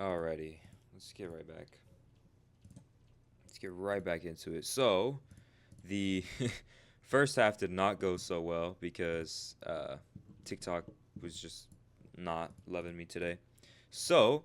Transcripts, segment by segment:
Alrighty, let's get right back. Let's get right back into it. So, the first half did not go so well because TikTok was just not loving me today. So,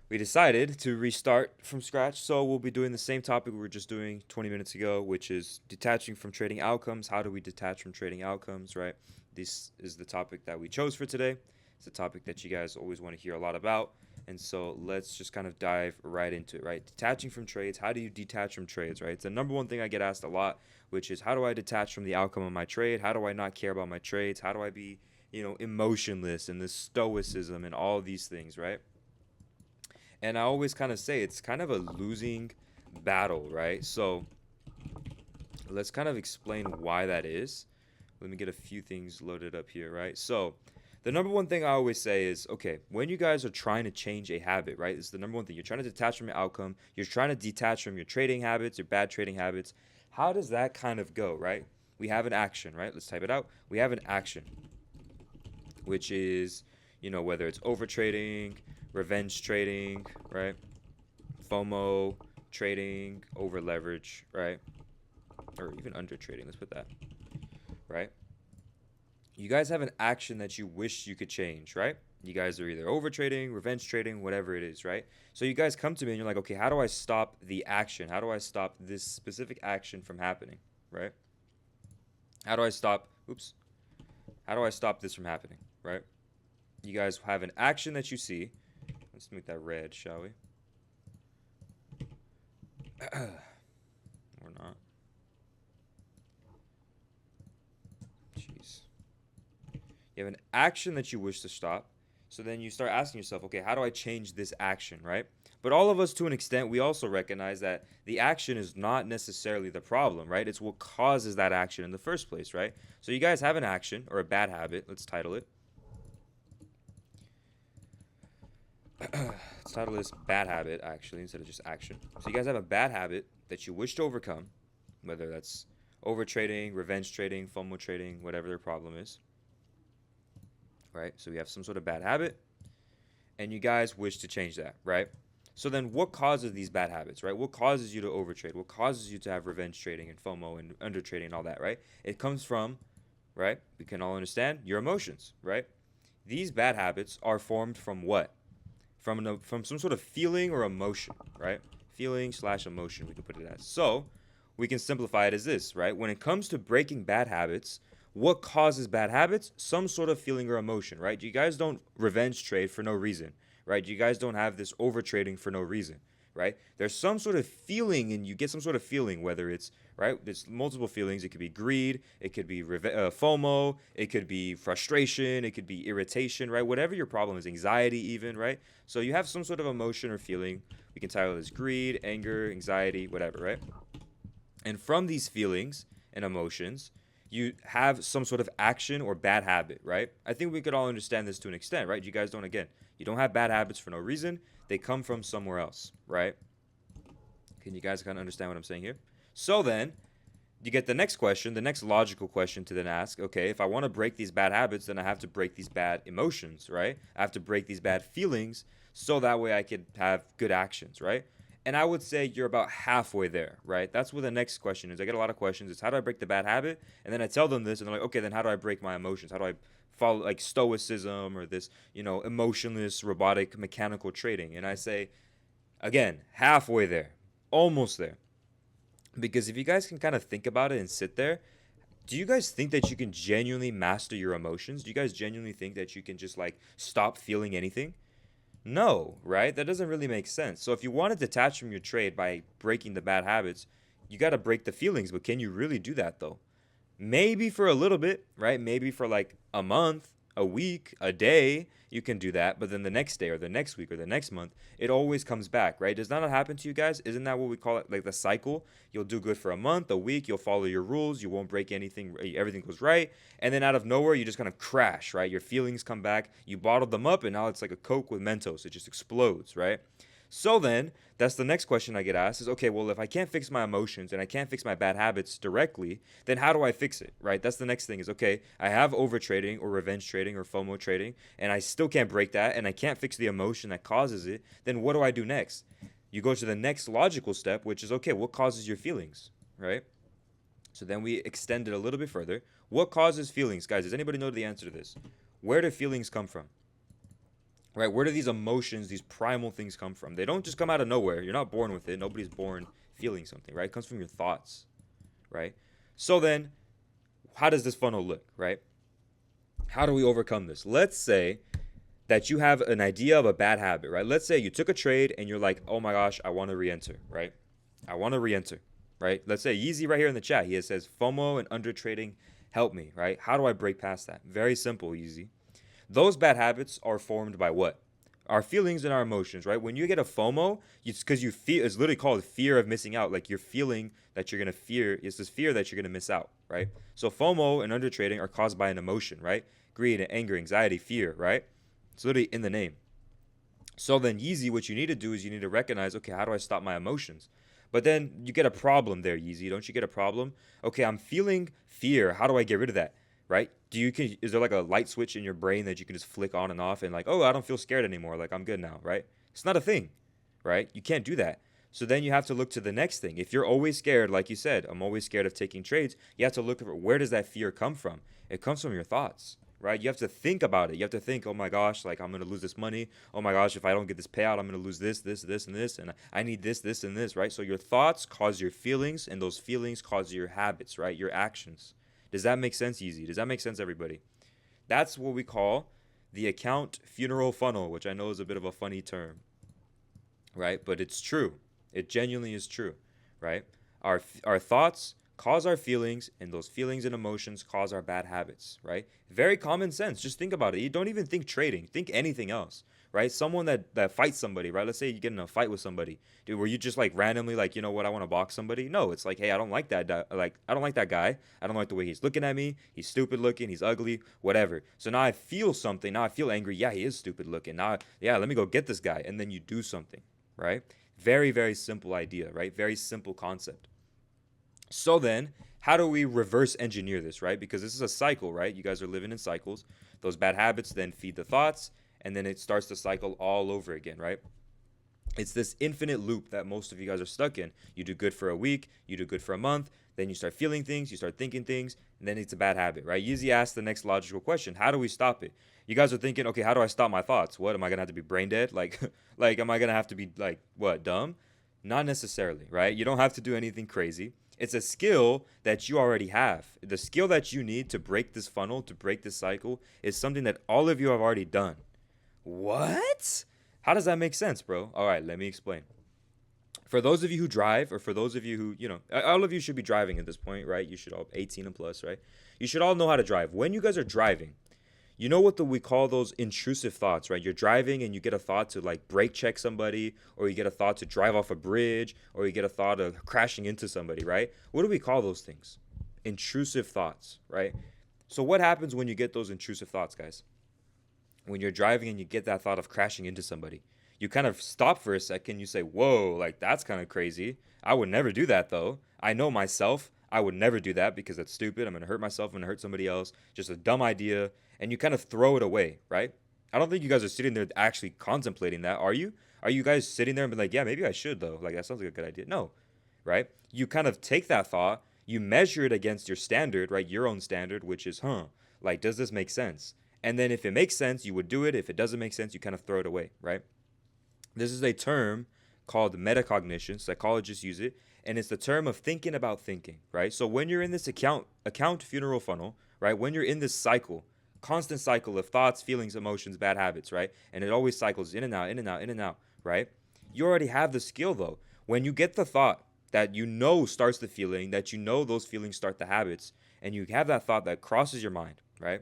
we decided to restart from scratch. So, we'll be doing the same topic we were just doing 20 minutes ago, which is detaching from trading outcomes. How do we detach from trading outcomes, right? This is the topic that we chose for today. It's a topic that you guys always want to hear a lot about. And so let's just kind of dive right into it, right? Detaching from trades. How do you detach from trades, right? It's the number one thing I get asked a lot, which is how do I detach from the outcome of my trade? How do I not care about my trades? How do I be, emotionless and this stoicism and all these things, right? And I always kind of say it's kind of a losing battle, right? So let's kind of explain why that is. Let me get a few things loaded up here, right? So the number one thing I always say is, okay, when you guys are trying to change a habit, right? This is the number one thing. You're trying to detach from your outcome. You're trying to detach from your trading habits, your bad trading habits. How does that kind of go, right? We have an action, right? Let's type it out. We have an action, which is, whether it's overtrading, revenge trading, right? FOMO trading, over leverage, right? Or even under trading. Let's put that, right? You guys have an action that you wish you could change, right? You guys are either over trading, revenge trading, whatever it is, right? So you guys come to me and you're like, okay, how do I stop the action? How do I stop this specific action from happening, right? How do I stop, oops, how do I stop this from happening, right? You guys have an action that you see. Let's make that red, shall we? Or not. Jeez. You have an action that you wish to stop. So then you start asking yourself, okay, how do I change this action, right? But all of us, to an extent, we also recognize that the action is not necessarily the problem, right? It's what causes that action in the first place, right? So you guys have an action or a bad habit. Let's title it. Let's title this bad habit, actually, instead of just action. So you guys have a bad habit that you wish to overcome, whether that's over trading, revenge trading, FOMO trading, whatever their problem is, right? So we have some sort of bad habit, and you guys wish to change that, right? So then what causes these bad habits, right? What causes you to overtrade? What causes you to have revenge trading and FOMO and under trading and all that, right? It comes from, right? We can all understand your emotions, right? These bad habits are formed from what? From some sort of feeling or emotion, right? Feeling slash emotion, we can put it as. So we can simplify it as this, right? When it comes to breaking bad habits, what causes bad habits? Some sort of feeling or emotion, right? You guys don't revenge trade for no reason, right? You guys don't have this over trading for no reason, right? There's some sort of feeling, and you get some sort of feeling, whether it's right. There's multiple feelings. It could be greed. It could be FOMO. It could be frustration. It could be irritation, right? Whatever your problem is, anxiety, even, right? So you have some sort of emotion or feeling. We can title it as greed, anger, anxiety, whatever, right? And from these feelings and emotions, you have some sort of action or bad habit, right? I think we could all understand this to an extent, right? You guys don't, again, you don't have bad habits for no reason. They come from somewhere else, right? Can you guys kind of understand what I'm saying here? So then, you get the next question, the next logical question to then ask, okay, if I want to break these bad habits, then I have to break these bad emotions, right? I have to break these bad feelings so that way I could have good actions, right? And I would say you're about halfway there, right? That's what the next question is. I get a lot of questions. It's how do I break the bad habit? And then I tell them this, and they're like, okay, then how do I break my emotions? How do I follow like stoicism or this, emotionless, robotic, mechanical trading? And I say, again, halfway there, almost there. Because if you guys can kind of think about it and sit there, do you guys think that you can genuinely master your emotions? Do you guys genuinely think that you can just like stop feeling anything? No, right? That doesn't really make sense. So if you want to detach from your trade by breaking the bad habits, you got to break the feelings, but can you really do that though? Maybe for a little bit, right? Maybe for like a month, a week, a day, you can do that. But then the next day or the next week or the next month, it always comes back, right? Does that not happen to you guys? Isn't that what we call it? Like the cycle? You'll do good for a month, a week, you'll follow your rules, you won't break anything, everything goes right. And then out of nowhere, you just kind of crash, right? Your feelings come back, you bottled them up, and now it's like a Coke with Mentos. It just explodes, right? So then, that's the next question I get asked is, okay, well, if I can't fix my emotions and I can't fix my bad habits directly, then how do I fix it, right? That's the next thing is, okay, I have overtrading or revenge trading or FOMO trading, and I still can't break that, and I can't fix the emotion that causes it, then what do I do next? You go to the next logical step, which is, okay, what causes your feelings, right? So then we extend it a little bit further. What causes feelings? Guys, does anybody know the answer to this? Where do feelings come from? Right? Where do these emotions, these primal things come from? They don't just come out of nowhere. You're not born with it. Nobody's born feeling something, right? It comes from your thoughts, right? So then, how does this funnel look, right? How do we overcome this? Let's say that you have an idea of a bad habit, right? Let's say you took a trade and you're like, oh my gosh, I want to re-enter, right? I want to re-enter, right? Let's say Yeezy right here in the chat, he says FOMO and under trading help me, right? How do I break past that? Very simple, Yeezy. Those bad habits are formed by what? Our feelings and our emotions, right? When you get a FOMO, it's because you feel, it's literally called fear of missing out. Like you're feeling that you're going to fear, it's this fear that you're going to miss out, right? So FOMO and under trading are caused by an emotion, right? Greed, anger, anxiety, fear, right? It's literally in the name. So then Yeezy, what you need to do is you need to recognize, okay, how do I stop my emotions? But then you get a problem there, Yeezy. Don't you get a problem? Okay, I'm feeling fear. How do I get rid of that? Right? Is there like a light switch in your brain that you can just flick on and off and like, oh, I don't feel scared anymore. Like I'm good now, right? It's not a thing, right? You can't do that. So then you have to look to the next thing. If you're always scared, like you said, I'm always scared of taking trades, you have to look for where does that fear come from? It comes from your thoughts, right? You have to think about it. You have to think, oh my gosh, like I'm going to lose this money. Oh my gosh, if I don't get this payout, I'm going to lose this, and this, and I need this, and this, right? So your thoughts cause your feelings, and those feelings cause your habits, right? Your actions. Does that make sense, Easy? Does that make sense, everybody? That's what we call the account funeral funnel, which I know is a bit of a funny term, right? But it's true. It genuinely is true, right? Our thoughts cause our feelings, and those feelings and emotions cause our bad habits, right? Very common sense. Just think about it. You don't even think trading. Think anything else, right? Someone that fights somebody, right? Let's say you get in a fight with somebody. Dude, were you just like randomly like, you know what, I want to box somebody? No, it's like, hey, I don't like that. I don't like that guy. I don't like the way he's looking at me. He's stupid looking. He's ugly. Whatever. So now I feel something. Now I feel angry. Yeah, he is stupid looking. Now, yeah, let me go get this guy, and then you do something, right? Very, very simple idea, right? Very simple concept. So then, how do we reverse engineer this, right? Because this is a cycle, right? You guys are living in cycles. Those bad habits then feed the thoughts, and then it starts the cycle all over again, right? It's this infinite loop that most of you guys are stuck in. You do good for a week, you do good for a month, then you start feeling things, you start thinking things, and then it's a bad habit, right? Yeezy asked the next logical question: how do we stop it? You guys are thinking, okay, how do I stop my thoughts? What, am I gonna have to be brain dead? Like, like, am I gonna have to be like, what, dumb? Not necessarily, right? You don't have to do anything crazy. It's a skill that you already have. The skill that you need to break this funnel, to break this cycle, is something that all of you have already done. What? How does that make sense, bro? All right, let me explain. For those of you who drive, or for those of you who, all of you should be driving at this point, right? You should all 18 and plus, right? You should all know how to drive. When you guys are driving, you know what we call those intrusive thoughts, right? You're driving and you get a thought to like brake check somebody, or you get a thought to drive off a bridge, or you get a thought of crashing into somebody, right? What do we call those things? Intrusive thoughts, right? So what happens when you get those intrusive thoughts, guys? When you're driving and you get that thought of crashing into somebody, you kind of stop for a second. You say, whoa, like that's kind of crazy. I would never do that though. I know myself. I would never do that because that's stupid. I'm going to hurt myself. I'm going to hurt somebody else. Just a dumb idea. And you kind of throw it away, right? I don't think you guys are sitting there actually contemplating that, are you? Are you guys sitting there and be like, yeah, maybe I should though? Like that sounds like a good idea. No, right? You kind of take that thought, you measure it against your standard, right? Your own standard, which is, like, does this make sense? And then if it makes sense, you would do it. If it doesn't make sense, you kind of throw it away, right? This is a term called metacognition. Psychologists use it. And it's the term of thinking about thinking, right? So when you're in this account funeral funnel, right? When you're in this cycle, constant cycle of thoughts, feelings, emotions, bad habits, right? And it always cycles in and out, in and out, in and out, right? You already have the skill though. When you get the thought that you know starts the feeling, that you know those feelings start the habits, and you have that thought that crosses your mind, right?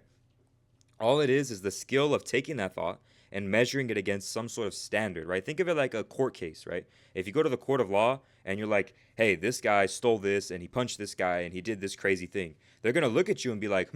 All it is the skill of taking that thought and measuring it against some sort of standard, right? Think of it like a court case, right? If you go to the court of law and you're like, hey, this guy stole this and he punched this guy and he did this crazy thing, they're going to look at you and be like,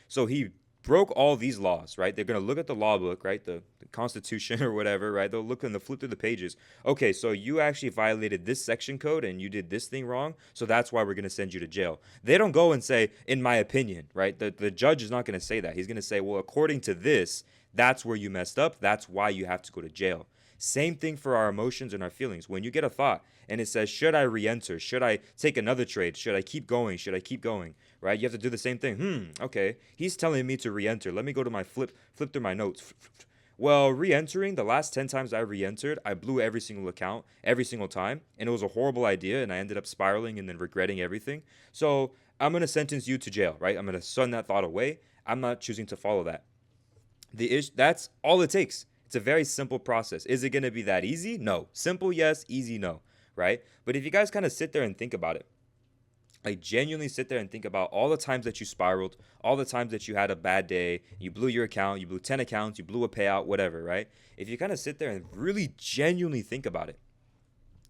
so he broke all these laws, right? They're going to look at the law book, right? The Constitution or whatever, right? They'll look and they'll flip through the pages. Okay, so you actually violated this section code and you did this thing wrong, so that's why we're going to send you to jail. They don't go and say, in my opinion, right? The judge is not going to say that. He's going to say, well, according to this, that's where you messed up. That's why you have to go to jail. Same thing for our emotions and our feelings. When you get a thought and it says, should I re-enter? Should I take another trade? Should I keep going? Should I keep going? Right? You have to do the same thing. Okay. He's telling me to re-enter. Let me go to my flip through my notes. Well, re-entering, the last 10 times I re-entered, I blew every single account, every single time, and it was a horrible idea, and I ended up spiraling and then regretting everything. So I'm going to sentence you to jail, right? I'm going to send that thought away. I'm not choosing to follow that. That's all it takes. It's a very simple process. Is it going to be that easy? No. Simple, yes. Easy, no. Right? But if you guys kind of sit there and think about it, like genuinely sit there and think about all the times that you spiraled, all the times that you had a bad day, you blew your account, you blew 10 accounts, you blew a payout, whatever, right? If you kind of sit there and really genuinely think about it,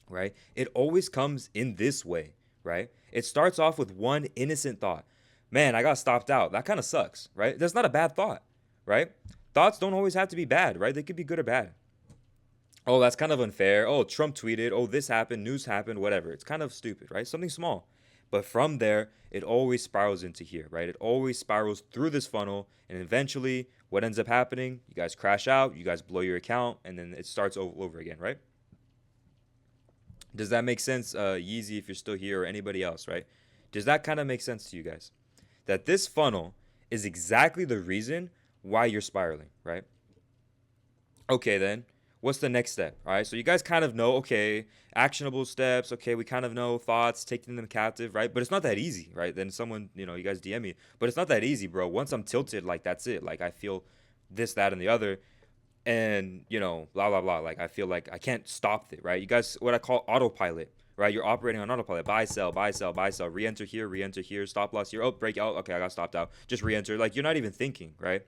right? It always comes in this way, right? It starts off with one innocent thought. Man, I got stopped out. That kind of sucks, right? That's not a bad thought, right? Thoughts don't always have to be bad, right? They could be good or bad. Oh, that's kind of unfair. Oh, Trump tweeted. Oh, this happened. News happened. Whatever. It's kind of stupid, right? Something small. But from there, it always spirals into here, right? It always spirals through this funnel. And eventually, what ends up happening? You guys crash out. You guys blow your account. And then it starts all over again, right? Does that make sense, Yeezy, if you're still here, or anybody else, right? Does that kind of make sense to you guys? That this funnel is exactly the reason why you're spiraling, right? Okay, then what's the next step? All right, so you guys kind of know, okay, actionable steps. Okay, we kind of know thoughts, taking them captive, right? But it's not that easy, right? Then someone, you guys DM me, but it's not that easy, bro. Once I'm tilted, like that's it. Like I feel this, that, and the other, and blah blah blah. Like I feel like I can't stop it, right? You guys, what I call autopilot. Right, you're operating on autopilot. Buy, sell, buy, sell, buy, sell. Re-enter here, stop loss here. Oh, break out. Okay, I got stopped out. Just re-enter. Like you're not even thinking, right?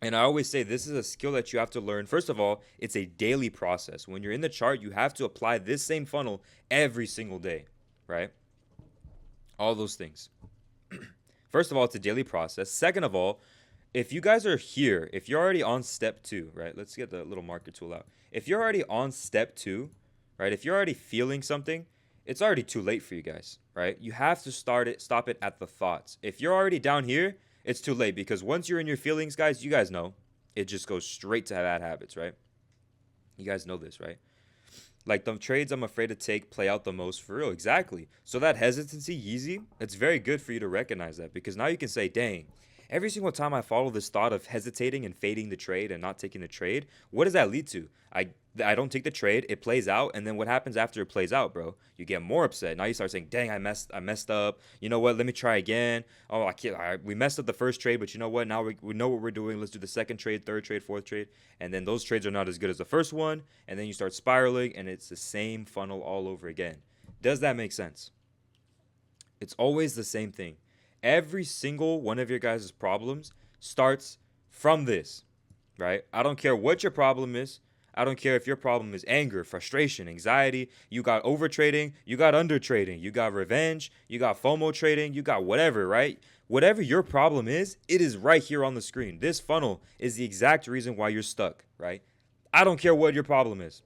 And I always say this is a skill that you have to learn. First of all, it's a daily process. When you're in the chart, you have to apply this same funnel every single day, right? All those things. First of all, it's a daily process. Second of all, if you guys are here, if you're already on step 2, right? Let's get the little marker tool out. If you're already on step 2, right? If you're already feeling something, it's already too late for you guys, right? You have to stop it at the thoughts. If you're already down here, it's too late because once you're in your feelings, guys, you guys know it just goes straight to bad habits, right? You guys know this, right? Like the trades I'm afraid to take play out the most for real. Exactly. So that hesitancy, Yeezy, it's very good for you to recognize that because now you can say, dang, every single time I follow this thought of hesitating and fading the trade and not taking the trade, what does that lead to? I don't take the trade, it plays out, and then what happens after it plays out, bro? You get more upset. Now you start saying, "Dang, I messed up. You know what? Let me try again. Oh, I can't. We messed up the first trade, but you know what? Now we know what we're doing. Let's do the second trade, third trade, fourth trade, and then those trades are not as good as the first one, and then you start spiraling, and it's the same funnel all over again. Does that make sense? It's always the same thing. Every single one of your guys' problems starts from this, right? I don't care what your problem is. I don't care if your problem is anger, frustration, anxiety. You got overtrading, you got undertrading, you got revenge, you got FOMO trading, you got whatever, right? Whatever your problem is, it is right here on the screen. This funnel is the exact reason why you're stuck, right? I don't care what your problem is,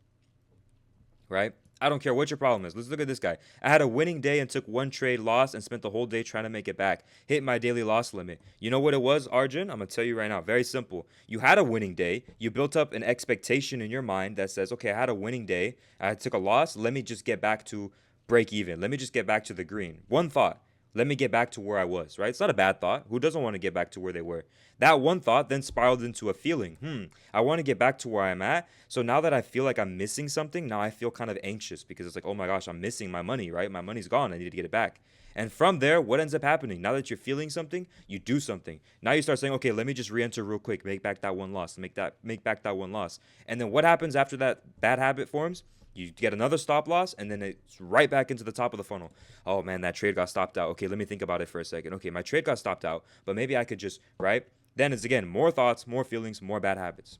right? I don't care what your problem is. Let's look at this guy. I had a winning day and took one trade loss and spent the whole day trying to make it back. Hit my daily loss limit. You know what it was, Arjun? I'm going to tell you right now. Very simple. You had a winning day. You built up an expectation in your mind that says, okay, I had a winning day. I took a loss. Let me just get back to break even. Let me just get back to the green. One thought. Let me get back to where I was, right? It's not a bad thought. Who doesn't want to get back to where they were? That one thought then spiraled into a feeling. I want to get back to where I'm at. So now that I feel like I'm missing something, now I feel kind of anxious because it's like, oh my gosh, I'm missing my money, right? My money's gone. I need to get it back. And from there, what ends up happening? Now that you're feeling something, you do something. Now you start saying, okay, let me just re-enter real quick, make back that one loss, make back that one loss. And then what happens after that bad habit forms? You get another stop loss, and then it's right back into the top of the funnel. Oh, man, that trade got stopped out. Okay, let me think about it for a second. Okay, my trade got stopped out, but maybe I could just, right? Then it's, again, more thoughts, more feelings, more bad habits.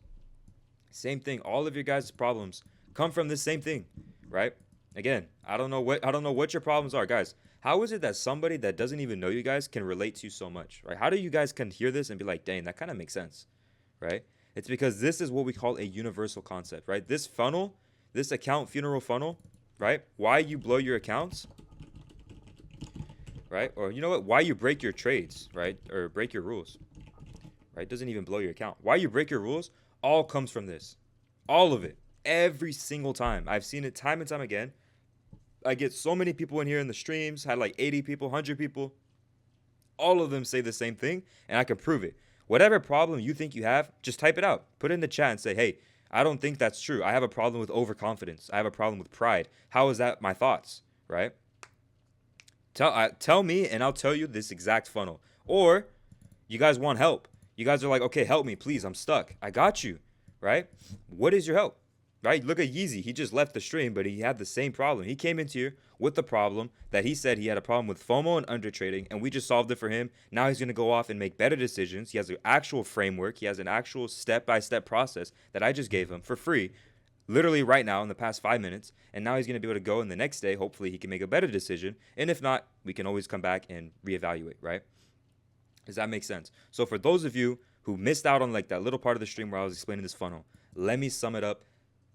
Same thing. All of your guys' problems come from this same thing, right? Again, I don't know what your problems are, guys. How is it that somebody that doesn't even know you guys can relate to you so much, right? How do you guys can hear this and be like, dang, that kind of makes sense, right? It's because this is what we call a universal concept, right? This funnel, this account funeral funnel, right? Why you blow your accounts, right? Or you know what? Why you break your trades, right? Or break your rules, right? Doesn't even blow your account. Why you break your rules all comes from this. All of it. Every single time. I've seen it time and time again. I get so many people in here in the streams, had like 80 people, 100 people. All of them say the same thing, and I can prove it. Whatever problem you think you have, just type it out. Put it in the chat and say, hey, I don't think that's true. I have a problem with overconfidence. I have a problem with pride. How is that my thoughts, right? Tell me, and I'll tell you this exact funnel. Or you guys want help. You guys are like, okay, help me, please. I'm stuck. I got you, right? What is your help? Right? Look at Yeezy. He just left the stream, but he had the same problem. He came into here with the problem that he said he had a problem with FOMO and undertrading, and we just solved it for him. Now he's going to go off and make better decisions. He has an actual framework. He has an actual step-by-step process that I just gave him for free, literally right now in the past 5 minutes. And now he's going to be able to go, and the next day, hopefully he can make a better decision. And if not, we can always come back and reevaluate, right? Does that make sense? So for those of you who missed out on like that little part of the stream where I was explaining this funnel, let me sum it up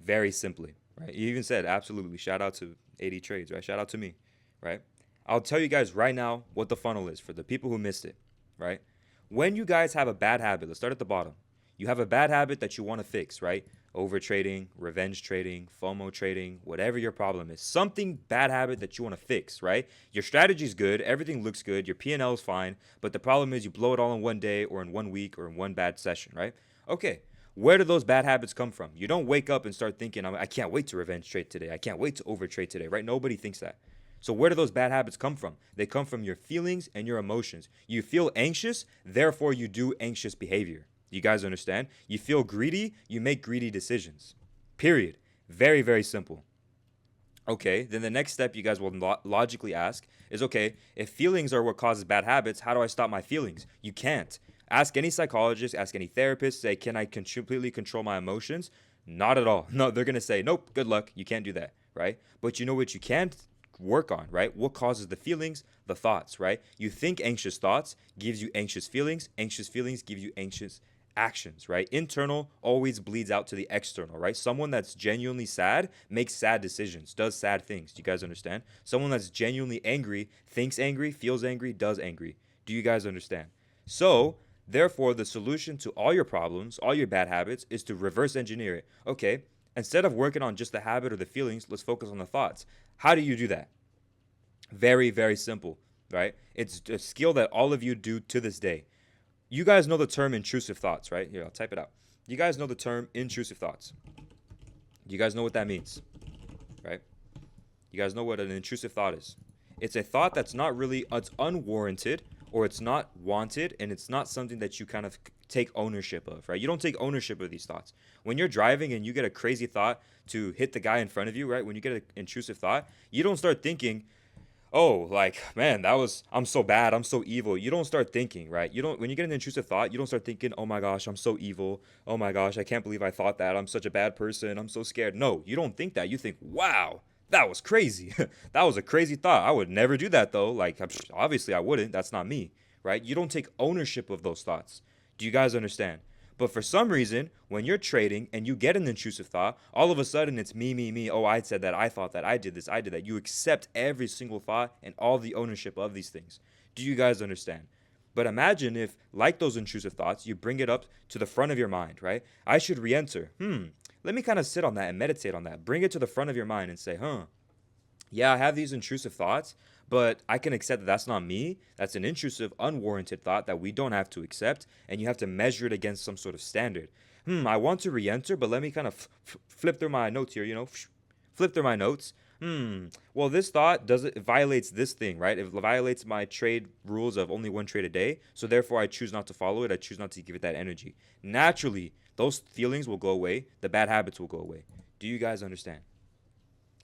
very simply, right? You even said, absolutely, shout out to 80 trades, right? Shout out to me, right? I'll tell you guys right now what the funnel is for the people who missed it, right? When you guys have a bad habit, let's start at the bottom. You have a bad habit that you want to fix, right? Overtrading, revenge trading, FOMO trading, whatever your problem is. Something bad habit that you want to fix, right? Your strategy's good, everything looks good, your P&L is fine, but the problem is you blow it all in one day or in 1 week or in one bad session, right? Okay. Where do those bad habits come from? You don't wake up and start thinking, I can't wait to revenge trade today. I can't wait to overtrade today, right? Nobody thinks that. So where do those bad habits come from? They come from your feelings and your emotions. You feel anxious, therefore you do anxious behavior. You guys understand? You feel greedy, you make greedy decisions. Period. Very, very simple. Okay, then the next step you guys will logically ask is, okay, if feelings are what causes bad habits, how do I stop my feelings? You can't. Ask any psychologist, ask any therapist, say, can I completely control my emotions? Not at all. No, they're going to say, nope, good luck. You can't do that, right? But you know what you can work on, right? What causes the feelings? The thoughts, right? You think anxious thoughts gives you anxious feelings. Anxious feelings give you anxious actions, right? Internal always bleeds out to the external, right? Someone that's genuinely sad makes sad decisions, does sad things. Do you guys understand? Someone that's genuinely angry thinks angry, feels angry, does angry. Do you guys understand? So, therefore, the solution to all your problems, all your bad habits, is to reverse engineer it. Okay, instead of working on just the habit or the feelings, let's focus on the thoughts. How do you do that? Very, very simple, right? It's a skill that all of you do to this day. You guys know the term intrusive thoughts, right? Here, I'll type it out. You guys know the term intrusive thoughts. You guys know what that means, right? You guys know what an intrusive thought is. It's a thought that's not really, it's unwarranted, or it's not wanted, and it's not something that you kind of take ownership of, right? You don't take ownership of these thoughts. When you're driving and you get a crazy thought to hit the guy in front of you, right? When you get an intrusive thought, you don't start thinking, oh, like, man, I'm so bad, I'm so evil. You don't start thinking, right? When you get an intrusive thought, you don't start thinking, oh my gosh, I'm so evil. Oh my gosh, I can't believe I thought that. I'm such a bad person. I'm so scared. No, you don't think that. You think, wow, that was crazy. That was a crazy thought. I would never do that though. Like, obviously I wouldn't. That's not me, right? You don't take ownership of those thoughts. Do you guys understand? But for some reason, when you're trading and you get an intrusive thought, all of a sudden it's me, me, me. Oh, I said that. I thought that. I did this. I did that. You accept every single thought and all the ownership of these things. Do you guys understand? But imagine if, like those intrusive thoughts, you bring it up to the front of your mind, right? I should re-enter. Let me kind of sit on that and meditate on that. Bring it to the front of your mind and say, yeah, I have these intrusive thoughts, but I can accept that that's not me. That's an intrusive, unwarranted thought that we don't have to accept, and you have to measure it against some sort of standard. I want to re-enter, but let me kind of flip through my notes here, flip through my notes. Well, this thought it violates this thing, right? It violates my trade rules of only one trade a day, so therefore I choose not to follow it. I choose not to give it that energy. Naturally, those feelings will go away. The bad habits will go away. Do you guys understand?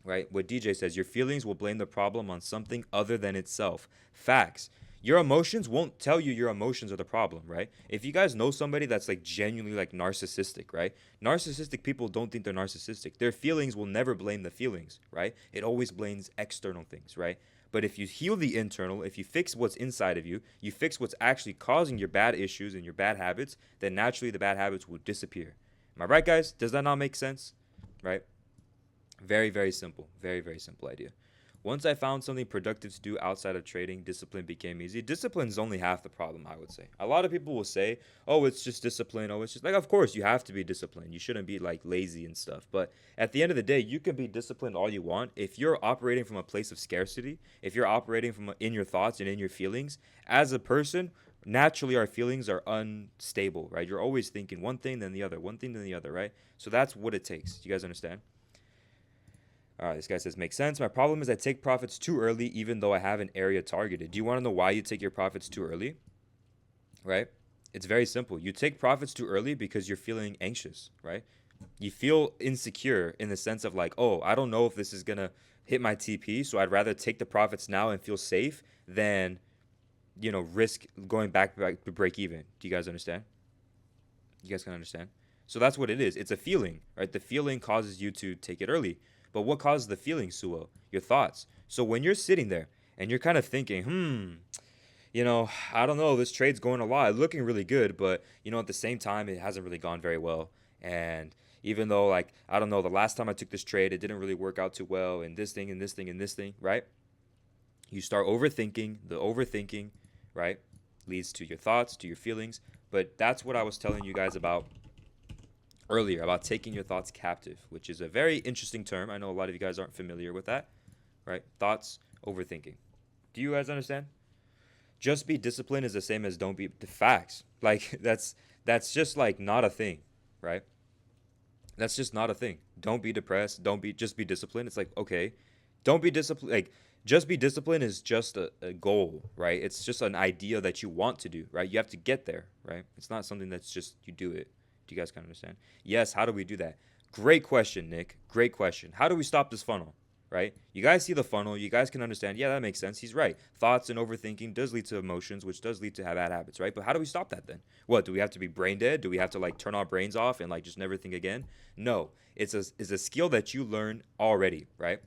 Right? What DJ says, your feelings will blame the problem on something other than itself. Facts. Your emotions won't tell you your emotions are the problem, right? If you guys know somebody that's like genuinely like narcissistic, right? Narcissistic people don't think they're narcissistic. Their feelings will never blame the feelings, right? It always blames external things, right? But if you heal the internal, if you fix what's inside of you, you fix what's actually causing your bad issues and your bad habits, then naturally the bad habits will disappear. Am I right, guys? Does that not make sense? Right? Very, very simple. Very, very simple idea. Once I found something productive to do outside of trading, discipline became easy. Discipline is only half the problem, I would say. A lot of people will say, oh, it's just discipline. Oh, it's just like, of course, you have to be disciplined. You shouldn't be like lazy and stuff. But at the end of the day, you can be disciplined all you want. If you're operating from a place of scarcity, if you're operating from in your thoughts and in your feelings, as a person, naturally our feelings are unstable, right? You're always thinking one thing, then the other, one thing, then the other, right? So that's what it takes. You guys understand? All right, this guy says, makes sense. My problem is I take profits too early, even though I have an area targeted. Do you want to know why you take your profits too early? Right? It's very simple. You take profits too early because you're feeling anxious, right? You feel insecure in the sense of like, oh, I don't know if this is going to hit my TP, so I'd rather take the profits now and feel safe than, risk going back to break even. Do you guys understand? You guys can understand? So that's what it is. It's a feeling, right? The feeling causes you to take it early. But what causes the feeling, Suo? Your thoughts. So when you're sitting there and you're kind of thinking, I don't know, this trade's going a lot, looking really good, but, at the same time, it hasn't really gone very well. And even though, like, I don't know, the last time I took this trade, it didn't really work out too well, and this thing, and this thing, and this thing, right? You start overthinking. The overthinking, right, leads to your thoughts, to your feelings. But that's what I was telling you guys about earlier, about taking your thoughts captive, which is a very interesting term. I know a lot of you guys aren't familiar with that, right? Thoughts, overthinking. Do you guys understand? Just be disciplined is the same as don't be the facts. Like that's just like not a thing, right? That's just not a thing. Don't be depressed. Just be disciplined. It's like, okay, don't be disciplined. Like just be disciplined is just a goal, right? It's just an idea that you want to do, right? You have to get there, right? It's not something that's just you do it. Do you guys kind of understand? Yes, how do we do that? Great question, Nick. Great question. How do we stop this funnel, right? You guys see the funnel. You guys can understand, yeah, that makes sense. He's right. Thoughts and overthinking does lead to emotions, which does lead to bad habits, right? But how do we stop that then? What, do we have to be brain dead? Do we have to like turn our brains off and like just never think again? No, it's a skill that you learn already, right?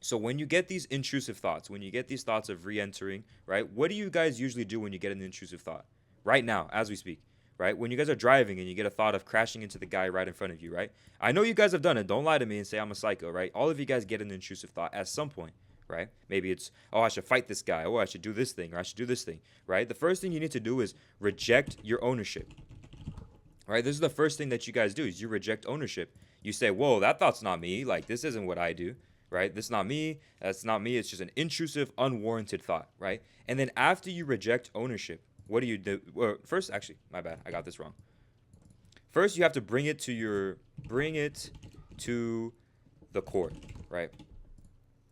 So when you get these intrusive thoughts, when you get these thoughts of re-entering, right? What do you guys usually do when you get an intrusive thought? Right now, as we speak. Right? When you guys are driving and you get a thought of crashing into the guy right in front of you, right? I know you guys have done it. Don't lie to me and say I'm a psycho, right? All of you guys get an intrusive thought at some point, right? Maybe it's, oh, I should fight this guy. Oh, I should do this thing or I should do this thing, right? The first thing you need to do is reject your ownership, right? This is the first thing that you guys do is you reject ownership. You say, whoa, that thought's not me. Like, this isn't what I do, right? This is not me. That's not me. It's just an intrusive, unwarranted thought, right? And then after you reject ownership, what do you do? Well, first, actually, my bad. I got this wrong. First, you have to bring it to the core, right?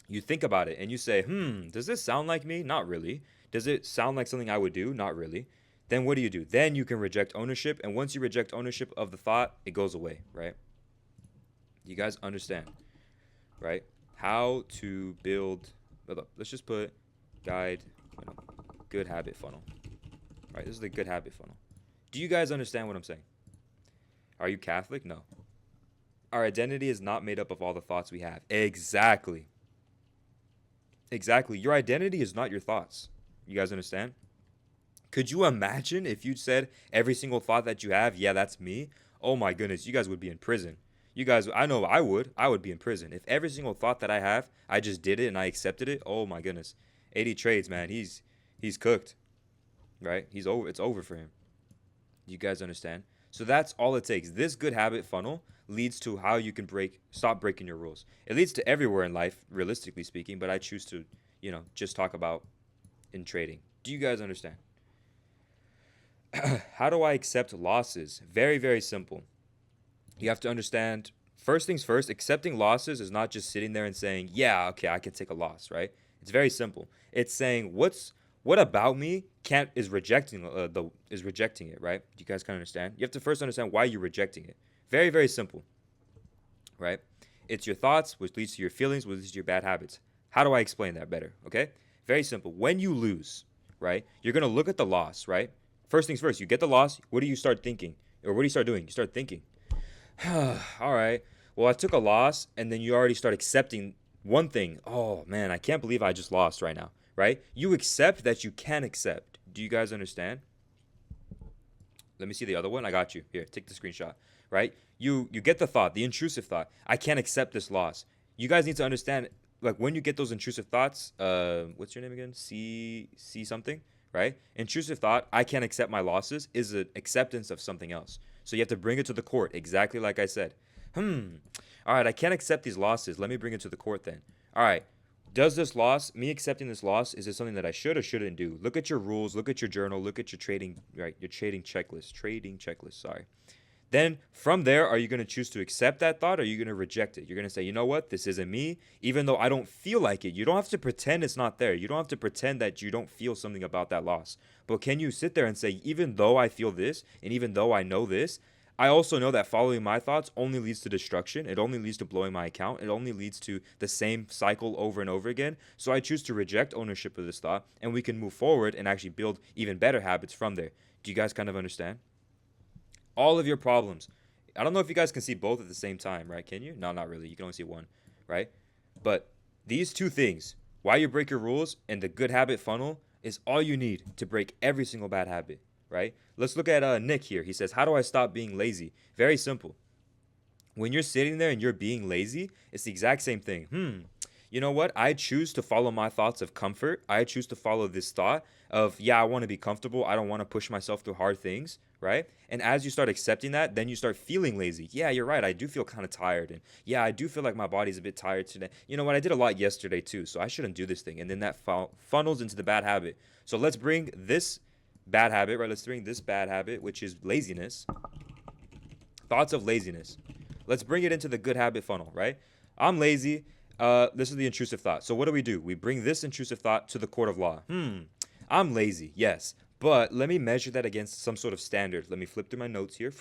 You think about it and you say, does this sound like me? Not really. Does it sound like something I would do? Not really. Then what do? Then you can reject ownership. And once you reject ownership of the thought, it goes away, right? You guys understand, right? How to build, let's just put guide, good habit funnel. Right, this is the good habit funnel. Do you guys understand what I'm saying? Are you Catholic? No. Our identity is not made up of all the thoughts we have. Exactly. Exactly. Your identity is not your thoughts. You guys understand? Could you imagine if you said every single thought that you have, yeah, that's me? Oh my goodness, you guys would be in prison. You guys, I know I would be in prison. If every single thought that I have, I just did it and I accepted it, oh my goodness. 80 trades, man, he's cooked. Right? It's over for him. You guys understand? So that's all it takes. This good habit funnel leads to how you can stop breaking your rules. It leads to everywhere in life, realistically speaking, but I choose to, just talk about in trading. Do you guys understand? How do I accept losses? Very, very simple. You have to understand, first things first, accepting losses is not just sitting there and saying, yeah, okay, I can take a loss, right? It's very simple. It's saying, what about me is rejecting it, right? Do you guys kind of understand? You have to first understand why you're rejecting it. Very, very simple, right? It's your thoughts, which leads to your feelings, which leads to your bad habits. How do I explain that better, okay? Very simple. When you lose, right, you're going to look at the loss, right? First things first, you get the loss. What do you start thinking? Or what do you start doing? You start thinking, all right, well, I took a loss, and then you already start accepting one thing. Oh man, I can't believe I just lost right now, right? You accept that you can accept. Do you guys understand? Let me see the other one. I got you. Here, take the screenshot, right? You get the thought, the intrusive thought. I can't accept this loss. You guys need to understand, like when you get those intrusive thoughts, what's your name again? C something, right? Intrusive thought, I can't accept my losses, is an acceptance of something else. So you have to bring it to the court, exactly like I said. All right, I can't accept these losses. Let me bring it to the court then. All right, does this loss, me accepting this loss, is it something that I should or shouldn't do? Look at your rules, look at your journal, look at your trading, right? Your trading checklist, sorry. Then from there, are you going to choose to accept that thought or are you going to reject it? You're going to say, you know what, this isn't me, even though I don't feel like it. You don't have to pretend it's not there. You don't have to pretend that you don't feel something about that loss. But can you sit there and say, even though I feel this and even though I know this, I also know that following my thoughts only leads to destruction. It only leads to blowing my account. It only leads to the same cycle over and over again. So I choose to reject ownership of this thought and we can move forward and actually build even better habits from there. Do you guys kind of understand? All of your problems. I don't know if you guys can see both at the same time, right? Can you? No, not really. You can only see one, right? But these two things, why you break your rules and the good habit funnel, is all you need to break every single bad habit, right? Let's look at Nick here. He says, how do I stop being lazy? Very simple. When you're sitting there and you're being lazy, it's the exact same thing. You know what? I choose to follow my thoughts of comfort. I choose to follow this thought of, yeah, I want to be comfortable. I don't want to push myself through hard things, right? And as you start accepting that, then you start feeling lazy. Yeah, you're right. I do feel kind of tired. And yeah, I do feel like my body's a bit tired today. You know what? I did a lot yesterday too, so I shouldn't do this thing. And then that funnels into the bad habit. So let's bring this bad habit, right? Let's bring this bad habit, which is laziness. Thoughts of laziness. Let's bring it into the good habit funnel, right? I'm lazy. This is the intrusive thought. So what do? We bring this intrusive thought to the court of law. I'm lazy, yes. But let me measure that against some sort of standard. Let me flip through my notes here.